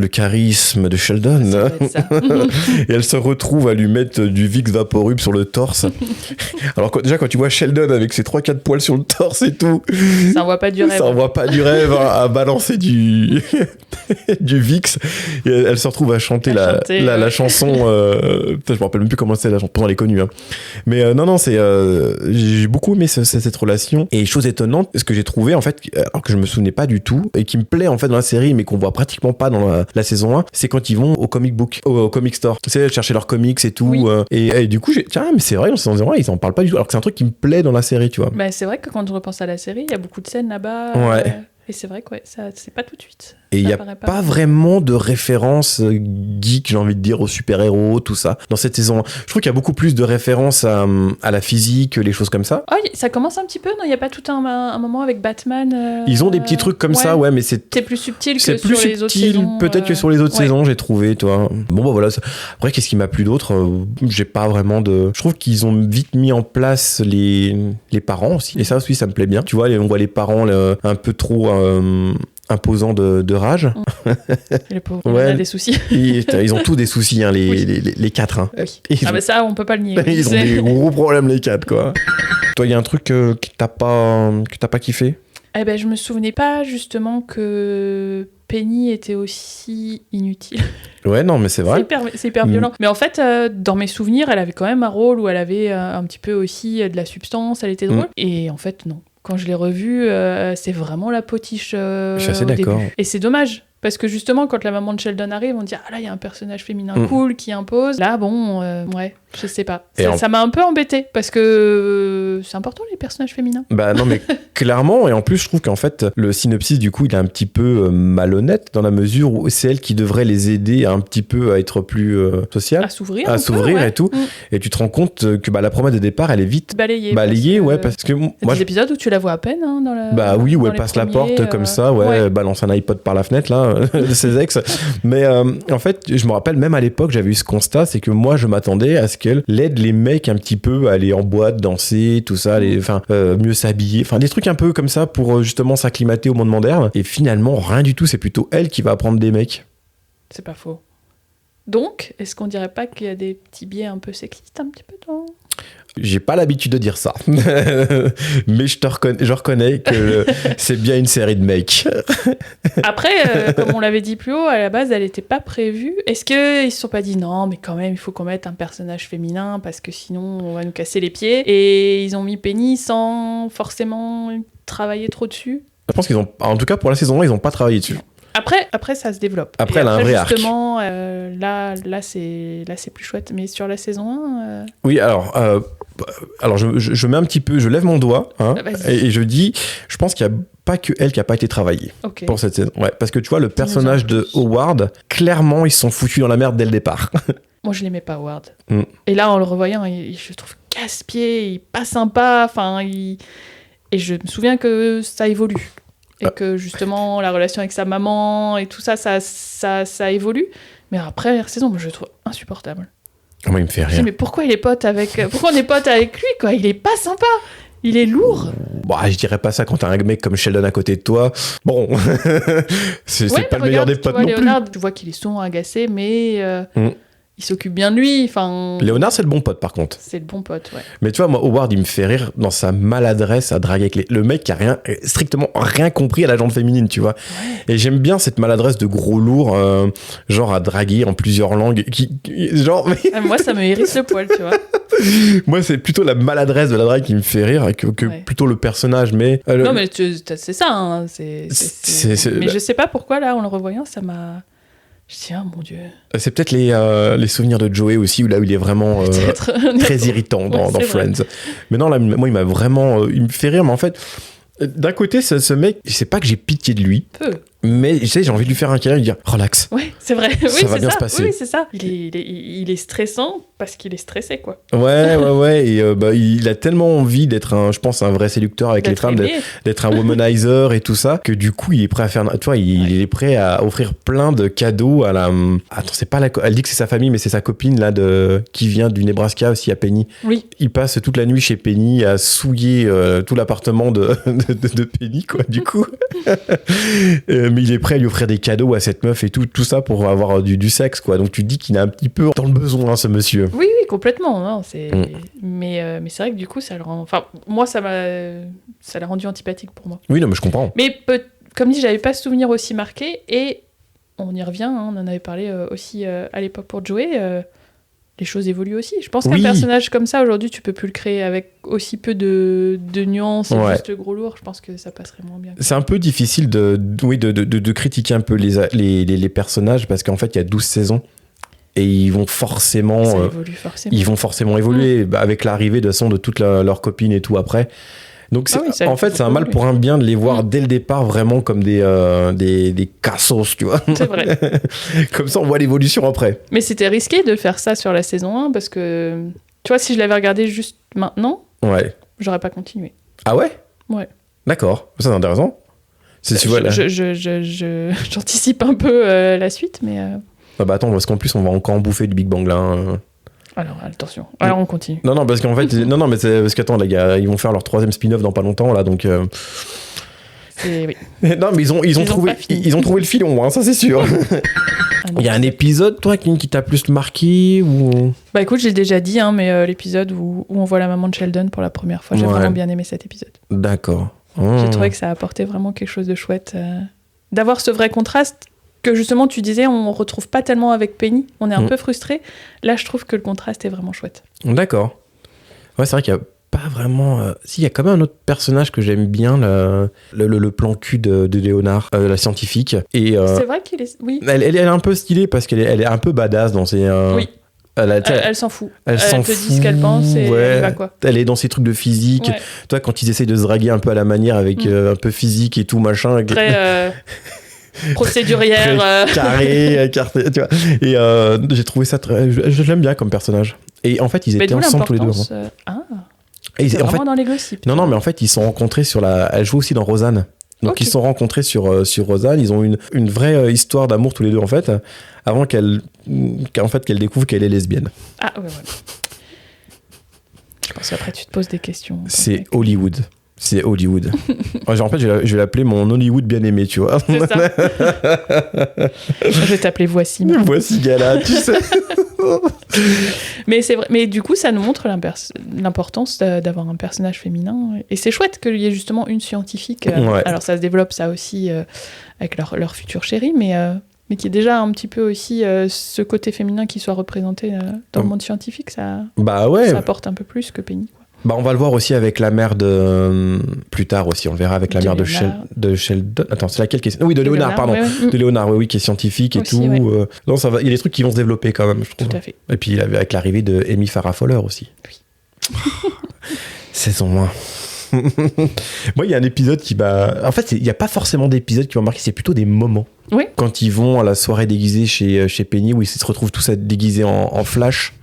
charisme de Sheldon. Ça. et elle se retrouve à lui mettre du Vicks Vaporub sur le torse. Alors déjà quand tu vois Sheldon avec ses 3-4 poils sur le torse et tout, Ça envoie pas du rêve. ça envoie pas du rêve à balancer du du Vicks. Et elle se retrouve à chanter la chanson. Putain, je me rappelle même plus comment c'est la chanson. Pourtant elle est connue. Hein. Mais non, c'est j'ai beaucoup aimé cette relation. Et chose étonnante, ce que j'ai trouvé en fait, alors que je me souvenais pas du tout et qui me plaît en fait dans la série, mais qu'on voit pratiquement pas dans la saison 1, c'est quand ils vont au comic book, au comic store. Tu sais, chercher leurs comics et tout. Oui. Et du coup, tiens, mais c'est vrai, dans saison 1, ils en parlent pas du tout. Alors que c'est un truc qui me plaît dans la série, tu vois. Bah, c'est vrai que quand je repense à la série, il y a beaucoup de scènes là-bas. Ouais. Et c'est vrai que ça, c'est pas tout de suite. Et il n'y a pas vraiment de référence geek, j'ai envie de dire, aux super-héros, tout ça. Dans cette saison, je trouve qu'il y a beaucoup plus de références à la physique, les choses comme ça. Oh, ça commence un petit peu, non? Il n'y a pas tout un moment avec Batman Ils ont des petits trucs comme ça, ouais, mais c'est plus subtil que c'est sur plus les autres subtil, saisons. peut-être que sur les autres saisons, j'ai trouvé, toi. Bon, bah voilà. Après, qu'est-ce qui m'a plu d'autre? J'ai pas vraiment de... Je trouve qu'ils ont vite mis en place les parents aussi. Et ça aussi, ça me plaît bien. Tu vois, on voit les parents un peu trop... imposant de rage. Les pauvres, on a des soucis. Ils ont tous des soucis, hein, les quatre. Hein. Oui. Bah ça, on peut pas le nier. Ils ont des gros problèmes, les quatre, quoi. Toi, il y a un truc que t'as pas kiffé? Eh ben, je me souvenais pas justement que Penny était aussi inutile. Ouais, non, mais c'est vrai. C'est hyper violent. Mais en fait, dans mes souvenirs, elle avait quand même un rôle où elle avait un petit peu aussi de la substance, elle était drôle. Et en fait, non. Quand je l'ai revue, c'est vraiment la potiche. Je suis assez d'accord. Début. Et c'est dommage. Parce que justement, quand la maman de Sheldon arrive, on dit ah là, il y a un personnage féminin cool qui impose. Là, bon, ouais, je sais pas. Ça m'a un peu embêtée parce que c'est important les personnages féminins. Bah non, mais clairement. Et en plus, je trouve qu'en fait, le synopsis, du coup, il est un petit peu malhonnête dans la mesure où c'est elle qui devrait les aider un petit peu à être plus sociale. À s'ouvrir. Et tout. Et tu te rends compte que la promesse de départ, elle est vite balayée, ouais, parce que moi. Il y a des épisodes où tu la vois à peine, hein, dans la. Bah oui, où elle passe la porte comme ça, ouais, balance un iPod par la fenêtre, là. De ses ex. Mais en fait, je me rappelle, même à l'époque, j'avais eu ce constat, c'est que moi, je m'attendais à ce qu'elle aide les mecs un petit peu à aller en boîte, danser, tout ça, mieux s'habiller, enfin des trucs un peu comme ça pour justement s'acclimater au monde moderne. Et finalement, rien du tout, c'est plutôt elle qui va apprendre des mecs. C'est pas faux. Donc, est-ce qu'on dirait pas qu'il y a des petits biais un peu sexistes un petit peu dans... J'ai pas l'habitude de dire ça, mais je reconnais que c'est bien une série de mecs. Après, comme on l'avait dit plus haut, à la base, elle était pas prévue. Est-ce qu'ils se sont pas dit non, mais quand même, il faut qu'on mette un personnage féminin parce que sinon, on va nous casser les pieds. Et ils ont mis Penny sans forcément travailler trop dessus. Je pense qu'ils ont, en tout cas pour la saison 1, ils ont pas travaillé dessus. Après, ça se développe. Après, elle a un vrai arc. Justement, là, c'est plus chouette. Mais sur la saison 1... Oui, alors je mets un petit peu, je lève mon doigt et je dis, je pense qu'il n'y a pas que elle qui n'a pas été travaillée pour cette saison. Ouais, parce que tu vois, le personnage de Howard, clairement, ils se sont foutus dans la merde dès le départ. Moi, je l'aimais pas, Howard. Et là, en le revoyant, je le trouve casse-pied, il est pas sympa. Et je me souviens que ça évolue. Et que justement, la relation avec sa maman et tout ça, ça évolue. Mais la première saison, moi, je le trouve insupportable. Moi, il me fait rire. Je dis, mais pourquoi on est potes avec lui, quoi? Il est pas sympa. Il est lourd. Bon, je dirais pas ça quand t'as un mec comme Sheldon à côté de toi. Bon, c'est pas le meilleur des potes non plus. Léonard, tu vois qu'il est souvent agacé, mais il s'occupe bien de lui. Léonard, c'est le bon pote, par contre. C'est le bon pote, ouais. Mais tu vois, moi, Howard, il me fait rire dans sa maladresse à draguer avec le mec qui a strictement rien compris à la gente féminine, tu vois. Ouais. Et j'aime bien cette maladresse de gros lourd, genre à draguer en plusieurs langues. Moi, ça me hérisse le poil, tu vois. Moi, c'est plutôt la maladresse de la drague qui me fait rire que plutôt le personnage. Mais non, mais c'est ça. Hein. Mais je sais pas pourquoi, là, en le revoyant, ça m'a... Je dis, mon Dieu. C'est peut-être les souvenirs de Joey aussi, où il est vraiment très irritant dans Friends. Vrai. Mais non, là, moi, il m'a vraiment... il me fait rire, mais en fait, d'un côté, ce mec, je sais pas que j'ai pitié de lui. Peu. Mais tu sais, j'ai envie de lui faire un câlin et lui dire relax. Ouais, c'est vrai. Ça va bien se passer. Oui, c'est ça. Il est stressant parce qu'il est stressé, quoi. Ouais. Et il a tellement envie d'être un vrai séducteur avec les femmes, d'être un womanizer et tout ça, que du coup, il est prêt à faire. Tu vois, il est prêt à offrir plein de cadeaux à la. Attends, c'est pas elle dit que c'est sa famille, mais c'est sa copine là qui vient du Nebraska aussi à Penny. Oui. Il passe toute la nuit chez Penny à souiller tout l'appartement de Penny, quoi. Du coup. mais il est prêt à lui offrir des cadeaux à cette meuf et tout ça pour avoir du sexe, quoi. Donc tu te dis qu'il est un petit peu dans le besoin, ce monsieur. Oui, complètement. Non, mais c'est vrai que du coup, ça le rend... Enfin, moi, ça l'a rendu antipathique pour moi. Oui, non, mais je comprends. Mais comme dit, j'avais pas ce souvenir aussi marqué, et on y revient, hein, on en avait parlé aussi à l'époque pour Joey, les choses évoluent aussi. Je pense qu'un personnage comme ça, aujourd'hui, tu peux plus le créer avec aussi peu de nuances et juste le gros lourd. Je pense que ça passerait moins bien. C'est un peu difficile de critiquer un peu les personnages, parce qu'en fait, il y a 12 saisons. Et ils vont forcément, évoluer avec l'arrivée de toutes leurs copines et tout après. Donc c'est un mal pour un bien de les voir dès le départ vraiment comme des cassos, tu vois. C'est vrai. Comme ça, on voit l'évolution après. Mais c'était risqué de faire ça sur la saison 1 parce que, tu vois, si je l'avais regardé juste maintenant, j'aurais pas continué. Ah ouais ? Ouais. D'accord. Ça, c'est intéressant. J'anticipe un peu la suite, mais... Ah bah attends, parce qu'en plus, on va encore en bouffer du Big Bang là. Hein. Alors, attention. Alors, on continue. Non, parce qu'en fait... non, mais c'est parce qu'attends, les gars, ils vont faire leur 3e spin-off dans pas longtemps, là, donc... Oui. Non, mais ils ont trouvé le filon, hein, ça c'est sûr. Il y a un épisode, toi, qui t'a plus marqué ou... Bah écoute, j'ai déjà dit, hein, mais l'épisode où on voit la maman de Sheldon pour la première fois, j'ai vraiment bien aimé cet épisode. D'accord. J'ai trouvé que ça apportait vraiment quelque chose de chouette. D'avoir ce vrai contraste que justement, tu disais, on retrouve pas tellement avec Penny. On est un peu frustré. Là, je trouve que le contraste est vraiment chouette. D'accord. Ouais, c'est vrai qu'il y a pas vraiment... Si, il y a quand même un autre personnage que j'aime bien, le plan cul de Léonard, la scientifique. Et, c'est vrai qu'il est... Oui. Elle est un peu stylée parce qu'elle est un peu badass dans ses... Oui. Elle s'en fout. Elle te dit ce qu'elle pense et elle va quoi. Elle est dans ses trucs de physique. Ouais. Toi, quand ils essayent de se draguer un peu à la manière avec un peu physique et tout, machin... Très... procédurière. Carré, écarté, tu vois. Et j'ai trouvé ça très... Je l'aime bien comme personnage. Et en fait, ils étaient ensemble tous les deux. Et c'est vraiment dans les gossips. Non, mais en fait, ils se sont rencontrés sur la... Elle joue aussi dans Roseanne. Donc, ils se sont rencontrés sur Roseanne. Ils ont une vraie histoire d'amour tous les deux, en fait, avant qu'elle découvre qu'elle est lesbienne. Ah, ouais. Je pense qu'après, tu te poses des questions. C'est Hollywood. C'est Hollywood. En fait, je vais l'appeler mon Hollywood bien-aimé, tu vois. C'est ça. Je vais t'appeler Voici. Voici Gala, tu sais. Mais c'est vrai. Mais du coup, ça nous montre l'importance d'avoir un personnage féminin. Et c'est chouette qu'il y ait justement une scientifique. Alors, ça se développe ça aussi avec leur futur chéri, mais qu'il y ait déjà un petit peu aussi ce côté féminin qui soit représenté dans le monde scientifique. Ça apporte un peu plus que Penny, quoi. Bah, on va le voir aussi avec la mère de... Plus tard aussi, on le verra avec la mère de Sheldon. Attends, c'est laquelle qui est... Oui, de Léonard, pardon. Ouais. De Léonard, oui, qui est scientifique et aussi, tout. Ouais. Non, ça va... Il y a des trucs qui vont se développer quand même, je trouve. Tout à fait. Et puis avec l'arrivée de Amy Farrah Fowler aussi. Oui. Saison 1. Moi, il y a un épisode qui m'a... En fait, il n'y a pas forcément d'épisode qui m'a marqué, c'est plutôt des moments. Oui. Quand ils vont à la soirée déguisée chez Penny, où ils se retrouvent tous à déguisés en Flash.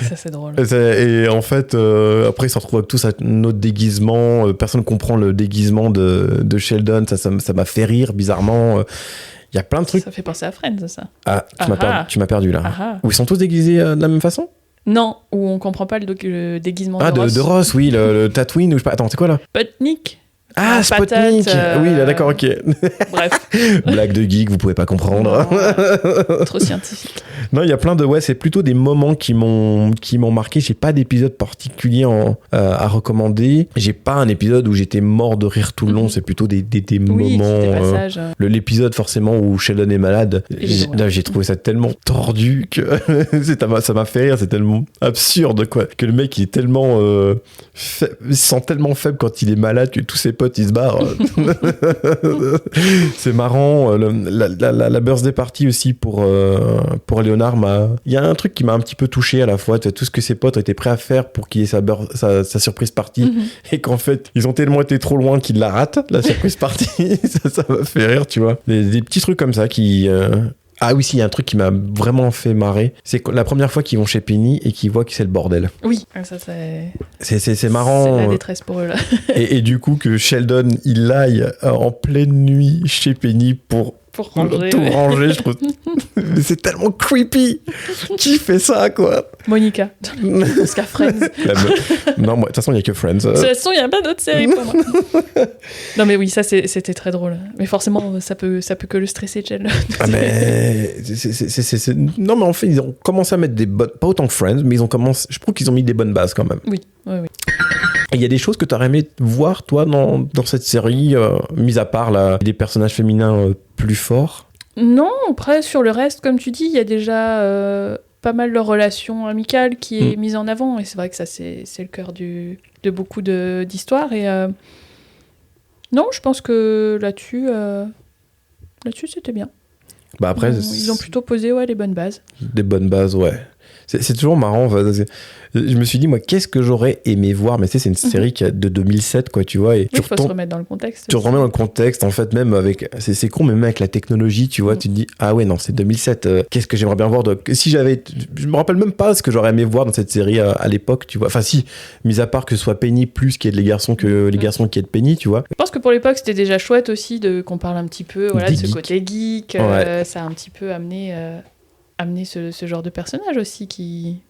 Ça c'est drôle. Et en fait après ils se retrouvent avec tous un autre déguisement, personne ne comprend le déguisement de Sheldon, ça m'a fait rire bizarrement. Il y a plein de trucs. Ça fait penser à Friends, ça. Ah, tu m'as perdu là. Où ils sont tous déguisés de la même façon? Non, où on comprend pas le déguisement de Ross. De Ross, oui, le Tatooine ou je sais pas. Attends, c'est quoi là? Sputnik. Ah, Sputnik. Oui, là, d'accord, ok. Bref. Blague de geek, vous pouvez pas comprendre. Non, trop scientifique. Non, il y a plein de... Ouais, c'est plutôt des moments qui m'ont marqué. J'ai pas d'épisode particulier à recommander. J'ai pas un épisode où j'étais mort de rire tout le long. C'est plutôt des moments... des passages. L'épisode, forcément, où Sheldon est malade. J'ai trouvé ça tellement tordu que ça m'a fait rire. C'est tellement absurde, quoi. Que le mec, il est tellement... il se sent tellement faible quand il est malade que tous ses potes ils se barrent. C'est marrant. La birthday party aussi pour Léonard, il y a un truc qui m'a un petit peu touché à la fois. Tout ce que ses potes étaient prêts à faire pour qu'il ait sa surprise party, et qu'en fait ils ont tellement été trop loin qu'ils la ratent, la surprise party. ça m'a fait rire, tu vois. Des petits trucs comme ça qui... Ah oui, il y a un truc qui m'a vraiment fait marrer. C'est la première fois qu'ils vont chez Penny et qu'ils voient que c'est le bordel. Oui, ça c'est marrant. C'est la détresse pour eux là. et du coup que Sheldon il aille en pleine nuit chez Penny pour ranger, tout ranger, je trouve. Mais c'est tellement creepy. Qui fait ça, quoi? Monica. Jusqu'à Friends. Non, moi, de toute façon, il n'y a que Friends. De toute façon, il n'y a pas d'autres séries pour moi. Non, mais oui, ça, c'était très drôle. Mais forcément, ça peut que le stresser, Jell. Ah, mais... Non, mais en fait, ils ont commencé à mettre des bonnes... Pas autant que Friends, mais je trouve qu'ils ont mis des bonnes bases, quand même. Oui. Et il y a des choses que tu aurais aimé voir, toi, dans cette série, mis à part des personnages féminins plus forts? Non, après, sur le reste, comme tu dis, il y a déjà pas mal de relations amicales qui est mise en avant. Et c'est vrai que ça, c'est le cœur de beaucoup d'histoires. Et non, je pense que là-dessus, c'était bien. Bah après, ils ont plutôt posé les bonnes bases. Des bonnes bases, ouais. C'est toujours marrant. Je me suis dit, moi, qu'est-ce que j'aurais aimé voir? Mais tu sais, c'est une série qui est de 2007, quoi, tu vois. Et il faut se remettre dans le contexte. Tu te remets dans le contexte, en fait, même avec... C'est con, mais même avec la technologie, tu vois, tu te dis, ah ouais, non, c'est 2007. Qu'est-ce que j'aimerais bien voir si j'avais... Je me rappelle même pas ce que j'aurais aimé voir dans cette série à l'époque, tu vois. Enfin, si, mis à part que ce soit Penny plus qu'il y ait les garçons que les garçons qui aient de Penny, tu vois. Je pense que pour l'époque, c'était déjà chouette aussi qu'on parle un petit peu de ce côté geek. Ça a un petit peu amené ce genre de personnage aussi qui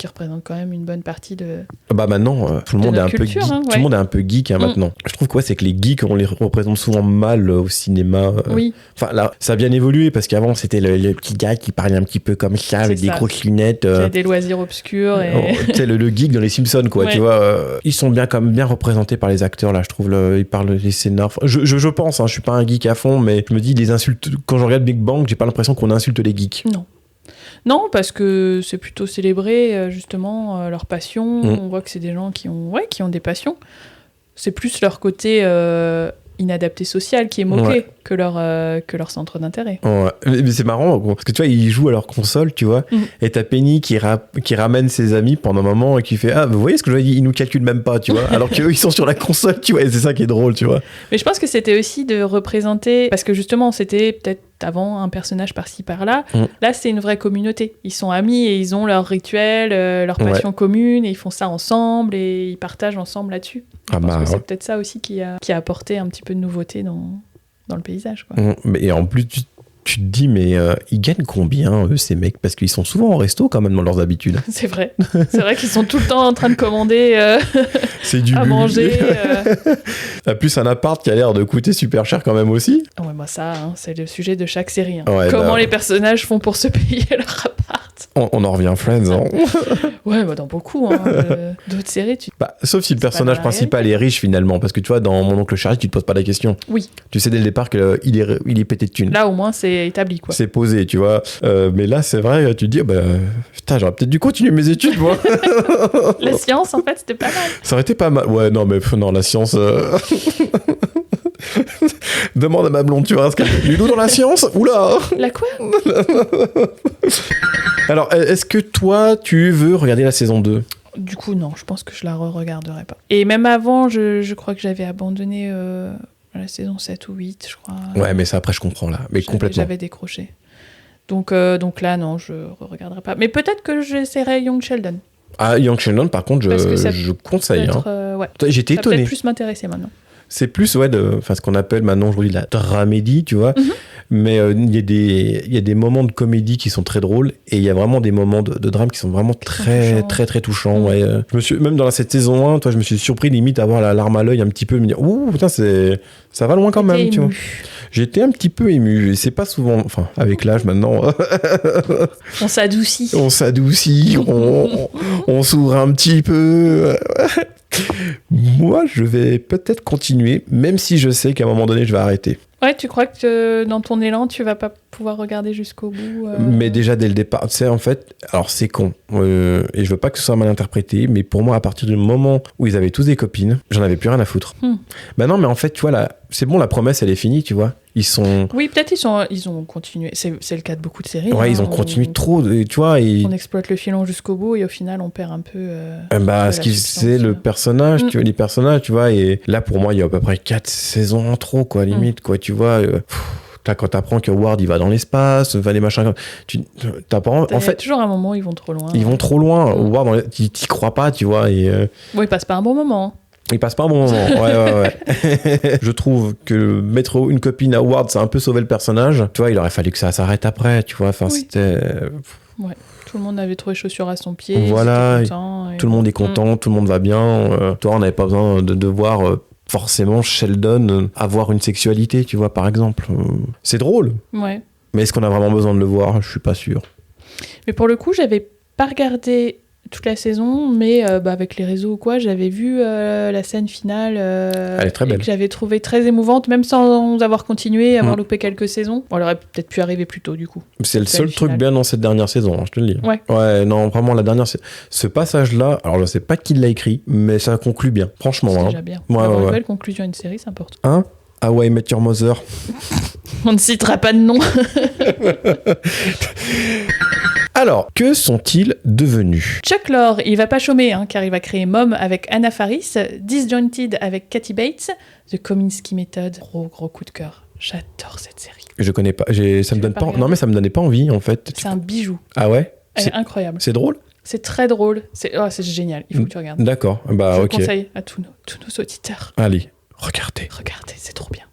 représente quand même une bonne partie de... Bah maintenant, tout le monde est un peu geek. Tout le monde est un peu geek maintenant. Je trouve quoi, c'est que les geeks, on les représente souvent mal au cinéma. Oui. Enfin là, ça a bien évolué parce qu'avant c'était le petit gars qui parlait un petit peu comme ça, avec des grosses lunettes. Qui a des loisirs obscurs. Tu sais, le geek dans les Simpsons, quoi. Tu vois, ils sont bien représentés par les acteurs là. Je trouve ils parlent les scénars. Je pense, je suis pas un geek à fond, mais je me dis les insultes. Quand je regarde Big Bang, j'ai pas l'impression qu'on insulte les geeks. Non, parce que c'est plutôt célébrer justement leur passion. On voit que c'est des gens qui ont des passions. C'est plus leur côté inadapté social qui est moqué que leur centre d'intérêt. Ouais. Mais c'est marrant parce que tu vois, ils jouent à leur console, tu vois, et t'as Penny qui ramène ses amis pendant un moment et qui fait vous voyez ce que je dis, ils nous calculent même pas, tu vois, alors qu'eux ils sont sur la console, tu vois, et c'est ça qui est drôle, tu vois. Mais je pense que c'était aussi de représenter, parce que justement c'était peut-être avant un personnage par-ci par-là, là c'est une vraie communauté, ils sont amis et ils ont leur rituel, leur passion commune et ils font ça ensemble et ils partagent ensemble là-dessus. Je pense que c'est peut-être ça aussi qui a apporté un petit peu de nouveauté dans le paysage, quoi. Et en plus tu te dis, mais ils gagnent combien, ces mecs? Parce qu'ils sont souvent au resto, quand même, dans leurs habitudes. C'est vrai qu'ils sont tout le temps en train de commander à manger. Plus un appart qui a l'air de coûter super cher, quand même, aussi. Ouais, bah ça, c'est le sujet de chaque série. Comment les personnages font pour se payer leur appart. On en revient à Friends, Ouais, dans beaucoup d'autres séries. Sauf si le personnage principal est riche, finalement. Parce que, tu vois, dans Mon oncle Charlie, tu te poses pas la question. Oui. Tu sais dès le départ qu'il est pété de thunes. Là, au moins, c'est établi, quoi. C'est posé, tu vois. Mais là, c'est vrai, tu te dis, putain, j'aurais peut-être dû continuer mes études, moi. La science, en fait, c'était pas mal. Ça aurait été pas mal. Ouais, non, mais non, la science... Demande à ma blonde, tu vois, ce qu'elle fait. Ludo dans la science? Oula! La quoi? Alors, est-ce que toi, tu veux regarder la saison 2? Du coup, non, je pense que je la re-regarderai pas. Et même avant, je crois que j'avais abandonné la saison 7 ou 8, je crois. Ouais, mais ça, après, je comprends, là. Mais complètement. J'avais décroché. Donc là, non, je re-regarderai pas. Mais peut-être que j'essaierai Young Sheldon. Ah, Young Sheldon, par contre, je conseille. J'étais étonné. Ça peut plus m'intéresser maintenant. C'est plus, ce qu'on appelle maintenant aujourd'hui la dramédie, tu vois. Mais il y a des moments de comédie qui sont très drôles et il y a vraiment des moments de drame qui sont vraiment très, très, très touchants. Même dans cette saison 1, je me suis surpris limite à avoir la larme à l'œil un petit peu, me dire, ouh, putain, ça va loin quand même, tu vois. J'étais un petit peu ému. Et c'est pas souvent, enfin, avec l'âge maintenant. On s'adoucit. On s'ouvre un petit peu. Moi, je vais peut-être continuer, même si je sais qu'à un moment donné, je vais arrêter. Ouais, tu crois que dans ton élan, tu vas pas pouvoir regarder jusqu'au bout Mais déjà, dès le départ, tu sais, en fait, alors c'est con, et je veux pas que ce soit mal interprété, mais pour moi, à partir du moment où ils avaient tous des copines, j'en avais plus rien à foutre. Bah non, mais en fait, tu vois, c'est bon, la promesse, elle est finie, tu vois. Oui, peut-être ils ont continué. C'est le cas de beaucoup de séries. Ouais, ils ont continué trop, tu vois. On exploite le filon jusqu'au bout et au final, on perd un peu. C'est le personnage, tu vois, les personnages, tu vois. Et là, pour moi, il y a à peu près 4 saisons en trop, quoi, limite, quoi, tu vois. Quand t'apprends que Ward, il va dans l'espace, les machins, t'apprends. En fait, toujours un moment où ils vont trop loin. Ils vont trop loin. Ward, t'y crois pas, tu vois. Et Bon, il passe pas un bon moment. Il passe pas un bon moment. Ouais. Je trouve que mettre une copine à Howard, ça a un peu sauvé le personnage. Tu vois, il aurait fallu que ça s'arrête après, tu vois. Enfin, c'était... Ouais. Tout le monde avait trouvé chaussures à son pied. Voilà. Content, tout le monde est content, tout le monde va bien. Toi, on n'avait pas besoin de voir forcément Sheldon avoir une sexualité, tu vois, par exemple. C'est drôle. Ouais. Mais est-ce qu'on a vraiment besoin de le voir ? Je suis pas sûr. Mais pour le coup, j'avais pas regardé toute la saison, mais avec les réseaux ou quoi, j'avais vu la scène finale Elle est très belle. que j'avais trouvée très émouvante, même sans avoir continué, avoir loupé quelques saisons. On aurait peut-être pu arriver plus tôt, du coup. C'est le seul Scène truc finale. bien dans cette dernière saison, hein, je te le dis. Ouais, non, vraiment, la dernière... Ce passage-là, alors je sais pas qui l'a écrit, mais ça conclut bien, franchement. C'est hein. déjà bien. Ouais, Avoir ouais, une ouais. belle conclusion à une série, c'est important. Hein ? How I Met Your Mother. On ne citera pas de nom. Alors, que sont-ils devenus ? Chuck Lorre, il va pas chômer, car il va créer Mom avec Anna Faris, Disjointed avec Kathy Bates, The Kominsky Method. Gros coup de cœur. J'adore cette série. Je connais pas. Ça me donne pas pas. regarder. Non, mais ça me donnait pas envie, en fait. C'est un bijou. Ah ouais ? Elle est incroyable. C'est drôle ? C'est très drôle. C'est génial. Il faut que tu regardes. D'accord. Bah, Je le ok. conseille à tous nos auditeurs. Allez, regardez. Regardez, c'est trop bien.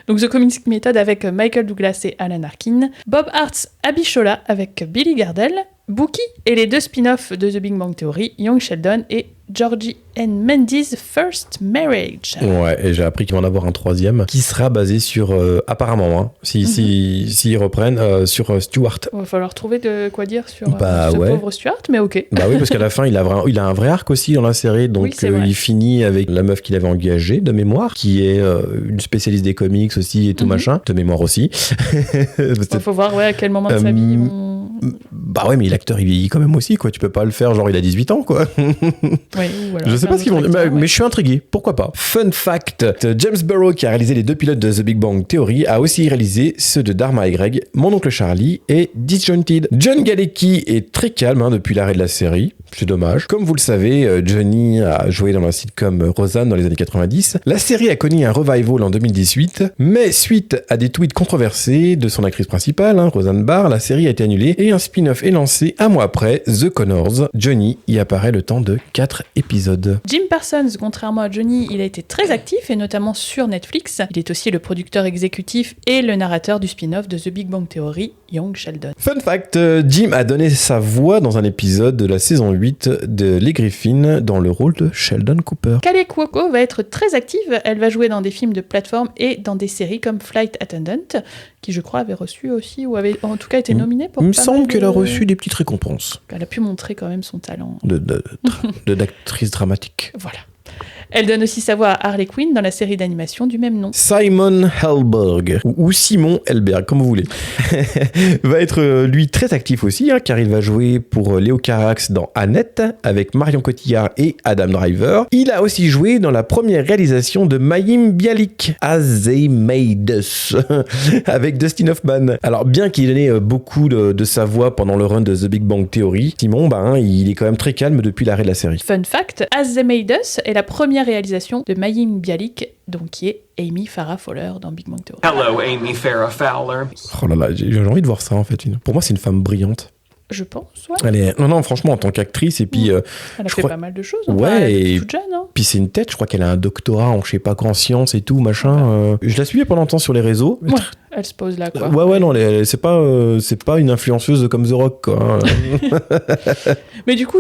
Donc The Kominsky Method avec Michael Douglas et Alan Arkin, Bob Hart's Abishola avec Billy Gardell, Bookie et les deux spin-offs de The Big Bang Theory, Young Sheldon et Georgie and Mandy's First Marriage. Ouais, et j'ai appris qu'il va en avoir un troisième qui sera basé sur, apparemment, hein, s'ils reprennent, sur Stewart. Il va falloir trouver de quoi dire sur Bah, ce ouais. pauvre Stuart, mais ok. Bah oui, parce qu'à la fin, il a un vrai arc aussi dans la série, donc Oui, c'est vrai. il finit avec la meuf qu'il avait engagée, de mémoire, qui est une spécialiste des comics aussi et tout machin, de mémoire aussi. Il faut voir à quel moment de sa vie ils vont... Bah ouais, mais l'acteur, il vieillit quand même aussi, quoi. Tu peux pas le faire, genre, il a 18 ans, quoi. Ouais, ou alors Je sais faire pas ce qu'ils vont un dire, autre acteur, mais je suis intrigué, pourquoi pas. Fun fact, James Burrow, qui a réalisé les deux pilotes de The Big Bang Theory, a aussi réalisé ceux de Dharma et Greg, Mon oncle Charlie et Disjointed. John Galecki est très calme depuis l'arrêt de la série, c'est dommage. Comme vous le savez, Johnny a joué dans la sitcom Roseanne dans les années 90. La série a connu un revival en 2018, mais suite à des tweets controversés de son actrice principale, Roseanne Barr, la série a été annulée et un spin-off est lancé un mois après, The Connors. Johnny y apparaît le temps de 4 épisodes. Jim Parsons, contrairement à Johnny, il a été très actif et notamment sur Netflix. Il est aussi le producteur exécutif et le narrateur du spin-off de The Big Bang Theory, Young Sheldon. Fun fact, Jim a donné sa voix dans un épisode de la saison 8 de Les Griffins dans le rôle de Sheldon Cooper. Kaley Cuoco va être très active. Elle va jouer dans des films de plateforme et dans des séries comme Flight Attendant, qui je crois avait reçu aussi, ou avait en tout cas été nominée pour Il me pas semble mal qu'elle a de- reçu des petites récompenses Elle a pu montrer quand même son talent. d'actrice dramatique. Voilà. Elle donne aussi sa voix à Harley Quinn dans la série d'animation du même nom. Simon Helberg, ou Simon Helberg, comme vous voulez, va être lui très actif aussi, car il va jouer pour Léo Carax dans Annette, avec Marion Cotillard et Adam Driver. Il a aussi joué dans la première réalisation de Mayim Bialik, As They Made Us, avec Dustin Hoffman. Alors, bien qu'il ait donné beaucoup de sa voix pendant le run de The Big Bang Theory, Simon, il est quand même très calme depuis l'arrêt de la série. Fun fact, As They Made Us est la première réalisation de Mayim Bialik, donc qui est Amy Farrah Fowler dans Big Bang Theory. Hello, Amy Farrah Fowler. Oh là là, j'ai envie de voir ça en fait. Pour moi, c'est une femme brillante. Je pense, ouais. Non, franchement, en tant qu'actrice, et puis... Elle a je fait crois- pas mal de choses. Ouais, elle est et- toute jeune, hein. Puis c'est une tête, je crois qu'elle a un doctorat en je sais pas quoi en sciences et tout, machin. Je la suivais pendant longtemps sur les réseaux. Ouais, elle se pose là, quoi. Ouais, non, c'est pas une influenceuse comme The Rock, quoi. Mais du coup,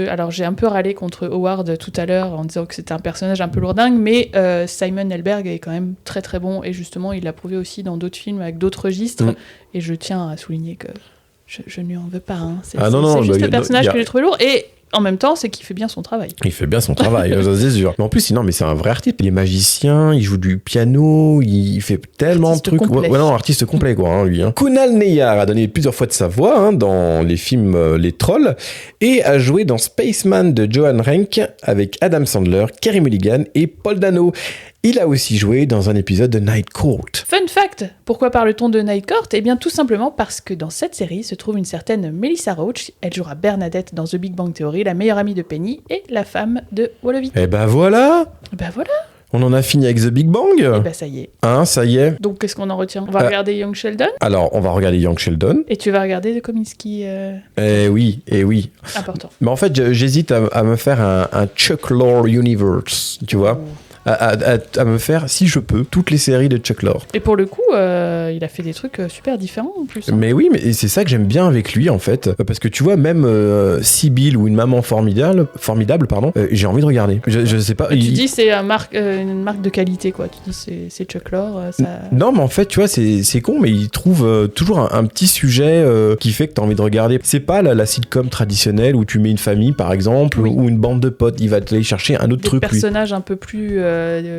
alors j'ai un peu râlé contre Howard tout à l'heure en disant que c'était un personnage un peu lourdingue, mais Simon Helberg est quand même très très bon et justement il l'a prouvé aussi dans d'autres films avec d'autres registres. Et je tiens à souligner que je ne lui en veux pas. C'est juste le personnage que j'ai trouvé lourd et en même temps, c'est qu'il fait bien son travail. Il fait bien son travail, ça c'est sûr. Mais en plus, sinon, mais c'est un vrai artiste. Il est magicien, il joue du piano, il fait tellement de trucs. complet. Ouais, non, artiste complet, quoi, lui. Kunal Nayar a donné plusieurs fois de sa voix dans les films Les Trolls et a joué dans Spaceman de Johan Renck avec Adam Sandler, Carey Mulligan et Paul Dano. Il a aussi joué dans un épisode de Night Court. Fun fact, pourquoi parle-t-on de Night Court ? Eh bien tout simplement parce que dans cette série se trouve une certaine Melissa Roach. Elle jouera Bernadette dans The Big Bang Theory, la meilleure amie de Penny et la femme de Wolowitz. Eh ben voilà. Ben voilà. On en a fini avec The Big Bang. Et bah ça y est. Hein, ça y est. Donc qu'est-ce qu'on en retient? On va regarder Young Sheldon. Alors, on va regarder Young Sheldon. Et tu vas regarder The Kominsky. Eh oui. Important. Mais en fait, j'hésite à me faire un Chuck Lorre Universe, tu vois. À me faire, si je peux, toutes les séries de Chuck Lorre. Et pour le coup, il a fait des trucs super différents en plus. Hein. Mais oui, mais c'est ça que j'aime bien avec lui en fait, parce que tu vois, même Sibyl ou Une maman formidable, j'ai envie de regarder. Je sais pas. Tu dis c'est une marque de qualité quoi. Tu dis c'est Chuck Lorre. Ça... Non, mais en fait, tu vois, c'est con, mais il trouve toujours un petit sujet qui fait que t'as envie de regarder. C'est pas la sitcom traditionnelle où tu mets une famille par exemple ou une bande de potes. Il va te aller chercher un autre truc. Des personnages un peu plus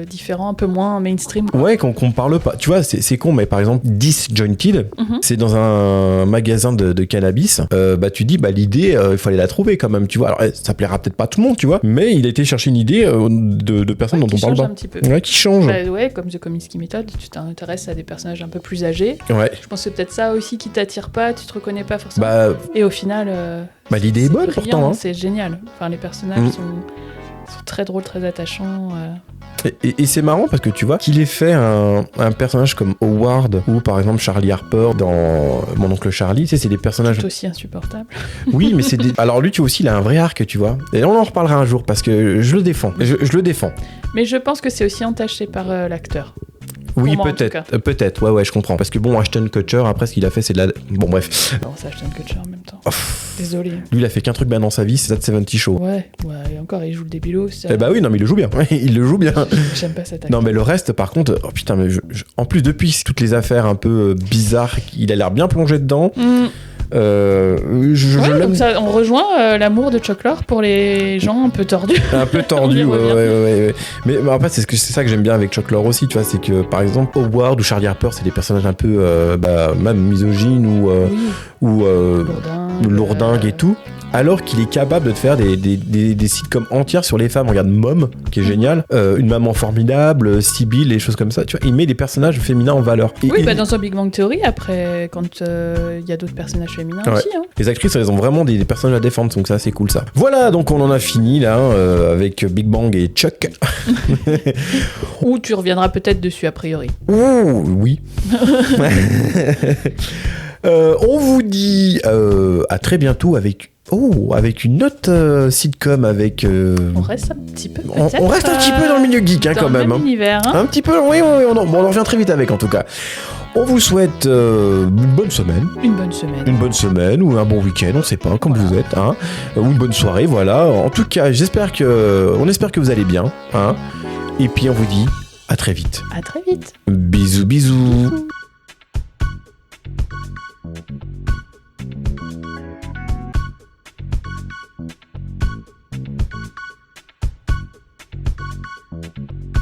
différents, un peu moins mainstream. Quoi. Ouais, qu'on parle pas. Tu vois, c'est con, mais par exemple, Disjointed, c'est dans un magasin de cannabis. Tu dis, l'idée, il fallait la trouver quand même, tu vois. Alors, ça plaira peut-être pas à tout le monde, tu vois, mais il a été chercher une idée de personnes dont on parle pas. Un petit peu. Ouais, qui change. Comme The Kominsky Method, tu t'intéresses à des personnages un peu plus âgés. Ouais. Je pense que c'est peut-être ça aussi qui t'attire pas, tu te reconnais pas forcément. Et au final, l'idée est bonne pourtant. Hein. C'est génial. Enfin, les personnages sont très drôles, très attachants. Et c'est marrant parce que tu vois qu'il ait fait un personnage comme Howard ou par exemple Charlie Harper dans Mon oncle Charlie, tu sais, c'est des personnages tout aussi insupportables. Oui, mais alors lui tu vois aussi il a un vrai arc, tu vois. Et on en reparlera un jour parce que je le défends. Je le défends. Mais je pense que c'est aussi entaché par l'acteur. Oui, peut-être, ouais, je comprends. Parce que bon, Ashton Kutcher, après, ce qu'il a fait, c'est de la... Bon, bref. Non, c'est Ashton Kutcher en même temps. Désolé. Lui, il a fait qu'un truc bien dans sa vie, c'est That 70 Show. Ouais, et encore, il joue le débilos. Eh bah oui, non, mais il le joue bien. Il le joue bien. J'aime pas cet acteur. Non, mais le reste, par contre... Oh putain, mais en plus, depuis toutes les affaires un peu bizarres, il a l'air bien plongé dedans. Donc ça, on rejoint l'amour de Chuck Lorre pour les gens un peu tordus. Un peu tordus, ouais. Mais en fait, c'est ça que j'aime bien avec Chuck Lorre aussi, tu vois, c'est que par exemple Howard ou Charlie Harper, c'est des personnages un peu même misogynes ou lourdingues et tout. Alors qu'il est capable de te faire des sitcoms entières sur les femmes. Regarde Mom, qui est génial, Une maman formidable, Sibyl, des choses comme ça. Tu vois, il met des personnages féminins en valeur. Dans son Big Bang Theory, après, quand il y a d'autres personnages féminins aussi. Hein. Les actrices, elles ont vraiment des personnages à défendre, donc ça, c'est cool ça. Voilà, donc on en a fini là, avec Big Bang et Chuck. Ou tu reviendras peut-être dessus a priori. Ouh, oui. On vous dit à très bientôt avec une autre sitcom avec... On reste un petit peu on reste un petit peu dans le milieu geek quand même. Dans le même univers. Hein. Un petit peu, oui, on revient très vite avec en tout cas. On vous souhaite une bonne semaine. Une bonne semaine. Une bonne semaine ou un bon week-end, on sait pas, comme vous êtes. Hein. Ou une bonne soirée, voilà. En tout cas, on espère que vous allez bien. Hein. Et puis on vous dit à très vite. À très vite. Bisous.